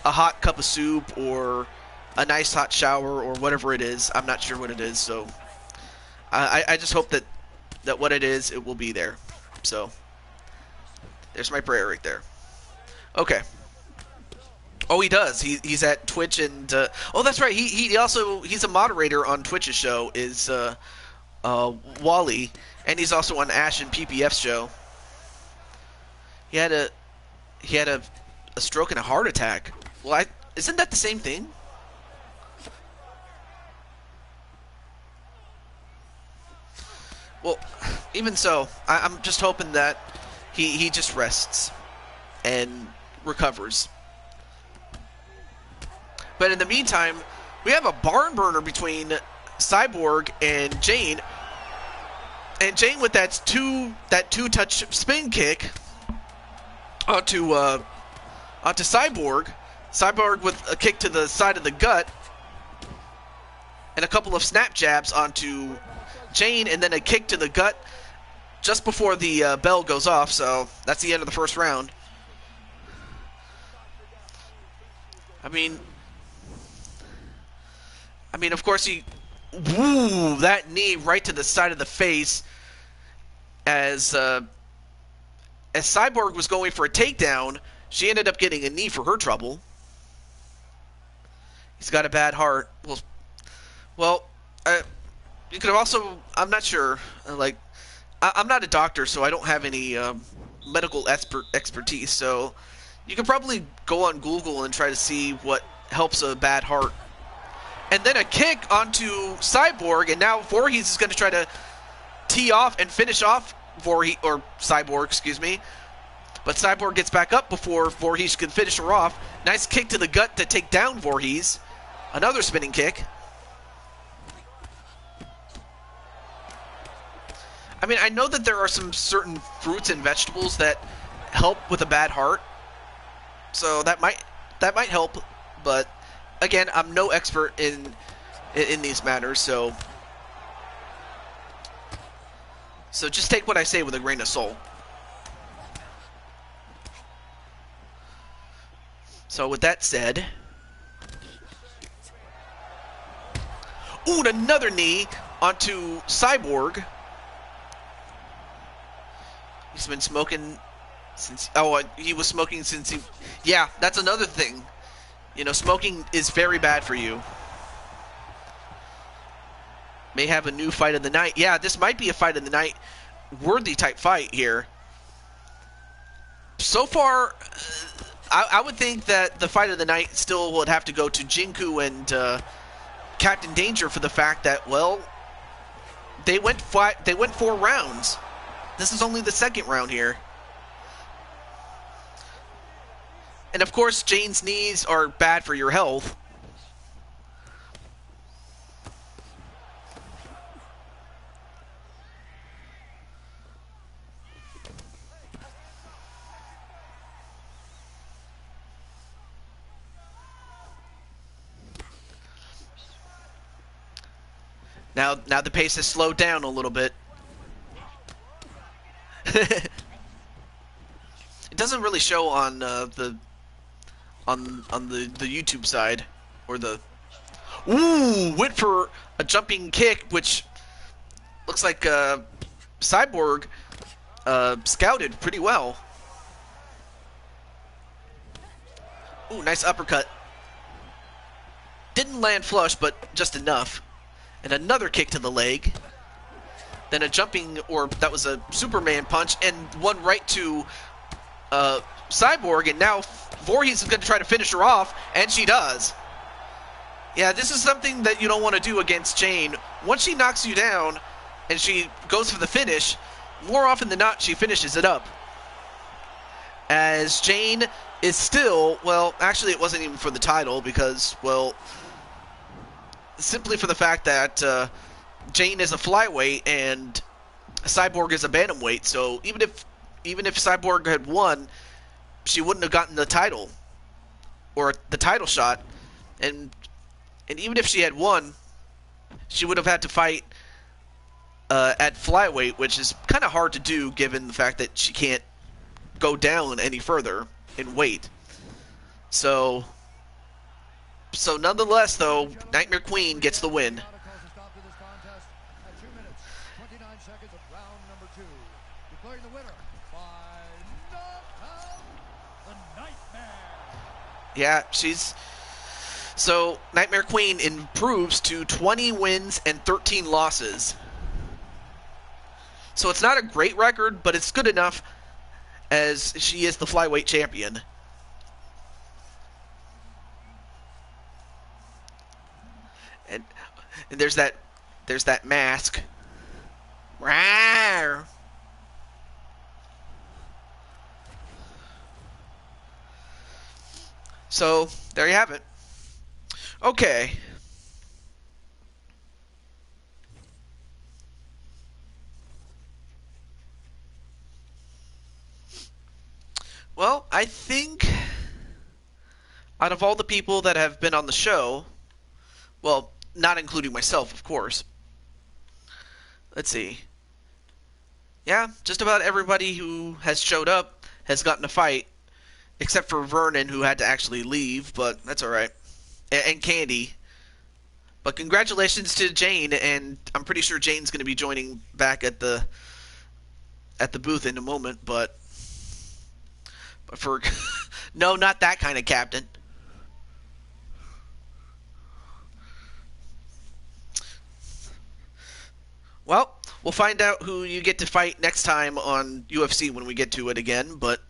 a hot cup of soup or a nice hot shower or whatever it is. I'm not sure what it is, so I just hope that what it is, it will be there. So there's my prayer right there. Okay. Oh, he does. He's at Twitch and oh, that's right. He's a moderator on Twitch's show. Is Wally, and he's also on Ash and PPF's show. He had a a stroke and a heart attack. Well, isn't that the same thing? Well, even so, I'm just hoping that he just rests and recovers. But in the meantime, we have a barn burner between Cyborg and Jane. And Jane with that two touch spin kick onto Cyborg. Cyborg with a kick to the side of the gut. And a couple of snap jabs onto Jane, and then a kick to the gut just before the bell goes off. So that's the end of the first round. I mean, of course, that knee right to the side of the face as Cyborg was going for a takedown. She ended up getting a knee for her trouble. He's got a bad heart. Well, you could have also, I'm not sure, I'm not a doctor, so I don't have any medical expertise, so you could probably go on Google and try to see what helps a bad heart. And then a kick onto Cyborg, and now Voorhees is going to try to tee off and finish off Cyborg, excuse me. But Cyborg gets back up before Voorhees can finish her off. Nice kick to the gut to take down Voorhees. Another spinning kick. I mean, I know that there are some certain fruits and vegetables that help with a bad heart, so that might help. But again, I'm no expert in these matters, so just take what I say with a grain of salt. So with that said, ooh, another knee onto Cyborg. He's been smoking since... Oh, he was smoking since he... Yeah, that's another thing. You know, smoking is very bad for you. May have a new fight of the night. Yeah, this might be a fight of the night worthy type fight here. So far, I would think that the fight of the night still would have to go to Jinku and Captain Danger for the fact that, well, they went 4 rounds. This is only the second round here. And of course, Jane's knees are bad for your health. Now the pace has slowed down a little bit. It doesn't really show on the YouTube side, or the... Ooh, went for a jumping kick, which looks like Cyborg scouted pretty well. Ooh, nice uppercut. Didn't land flush, but just enough. And another kick to the leg. Then a jumping, or that was a Superman punch, and one right to Cyborg, and now Voorhees is going to try to finish her off, and she does. Yeah, this is something that you don't want to do against Jane. Once she knocks you down and she goes for the finish, more often than not, she finishes it up. As Jane is still, well, actually it wasn't even for the title because, well, simply for the fact that Jane is a flyweight and Cyborg is a bantamweight, so even if Cyborg had won, she wouldn't have gotten the title or the title shot, and even if she had won, she would have had to fight at flyweight, which is kind of hard to do given the fact that she can't go down any further in weight. So nonetheless, though, Nightmare Queen gets the win. Yeah, she's so Nightmare Queen improves to 20 wins and 13 losses. So it's not a great record, but it's good enough as she is the flyweight champion. And, and there's that mask. Rawr. So there you have it. Okay. Well, I think out of all the people that have been on the show, well, not including myself, of course. Let's see. Yeah, just about everybody who has showed up has gotten a fight, except for Vernon, who had to actually leave, but that's all right. And Candy. But congratulations to Jane, and I'm pretty sure Jane's going to be joining back at the booth in a moment. But for no, not that kind of captain. Well, we'll find out who you get to fight next time on UFC when we get to it again. But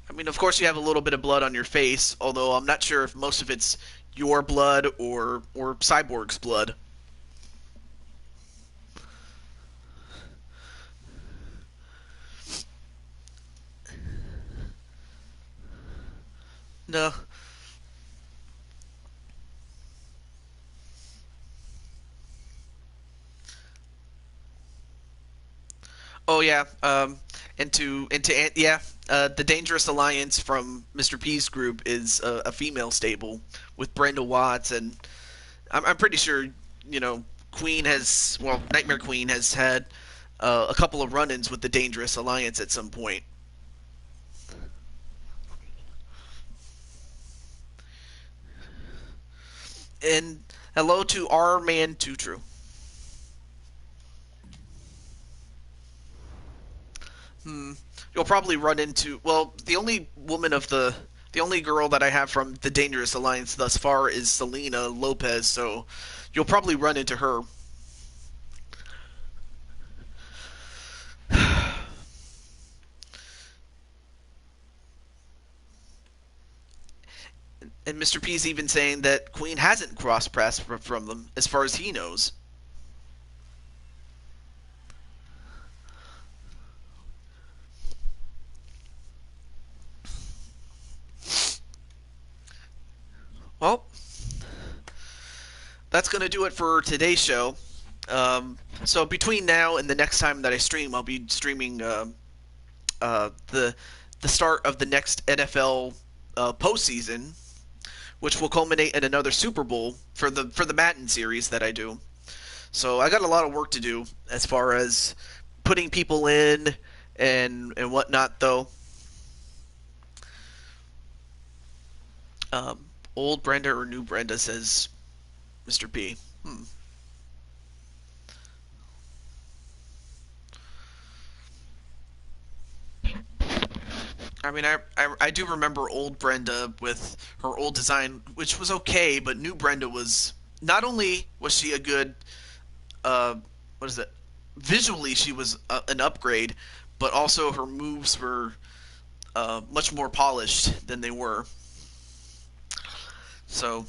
I mean, of course, you have a little bit of blood on your face, although I'm not sure if most of it's your blood or Cyborg's blood. No. Oh yeah. Yeah. The Dangerous Alliance from Mr. P's group is a female stable with Brenda Watts, and I'm pretty sure Nightmare Queen has had a couple of run-ins with the Dangerous Alliance at some point. And hello to our man Tutru. Hmm. You'll probably run into the only girl that I have from the Dangerous Alliance thus far is Selena Lopez, so you'll probably run into her. And Mr. P's even saying that Queen hasn't cross-pressed from them, as far as he knows. Well, that's going to do it for today's show. So between now and the next time that I stream, I'll be streaming the start of the next NFL postseason, which will culminate in another Super Bowl for the Madden series that I do. So I got a lot of work to do as far as putting people in and whatnot, though. Old Brenda or new Brenda, says Mr. P. I mean, I do remember old Brenda with her old design, which was okay, but new Brenda was not only was she a good uh, what is it? Visually, she was an upgrade, but also her moves were much more polished than they were. So,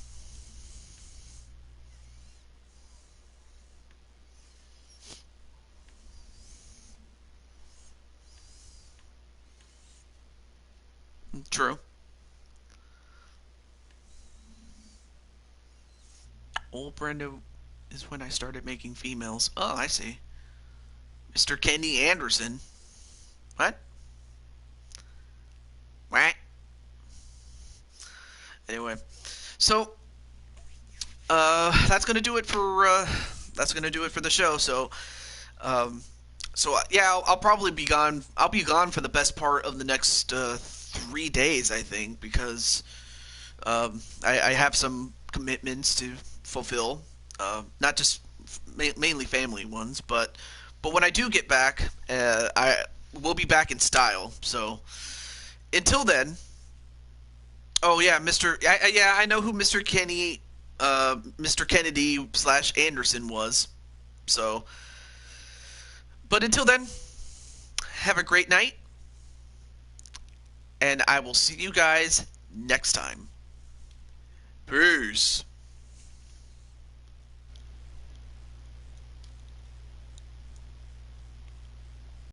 true. Old Brenda is when I started making females. Oh, I see. Mr. Kenny Anderson. What? What? Anyway, so that's gonna do it for the show. Um, yeah, I'll probably be gone. I'll be gone for the best part of the next 3 days, I think, because I have some commitments to fulfill. Not just mainly family ones, but But when I do get back, I will be back in style. So until then, oh yeah, yeah, I know who Mr. Kennedy slash Anderson was. So, but until then, have a great night, and I will see you guys next time. Peace.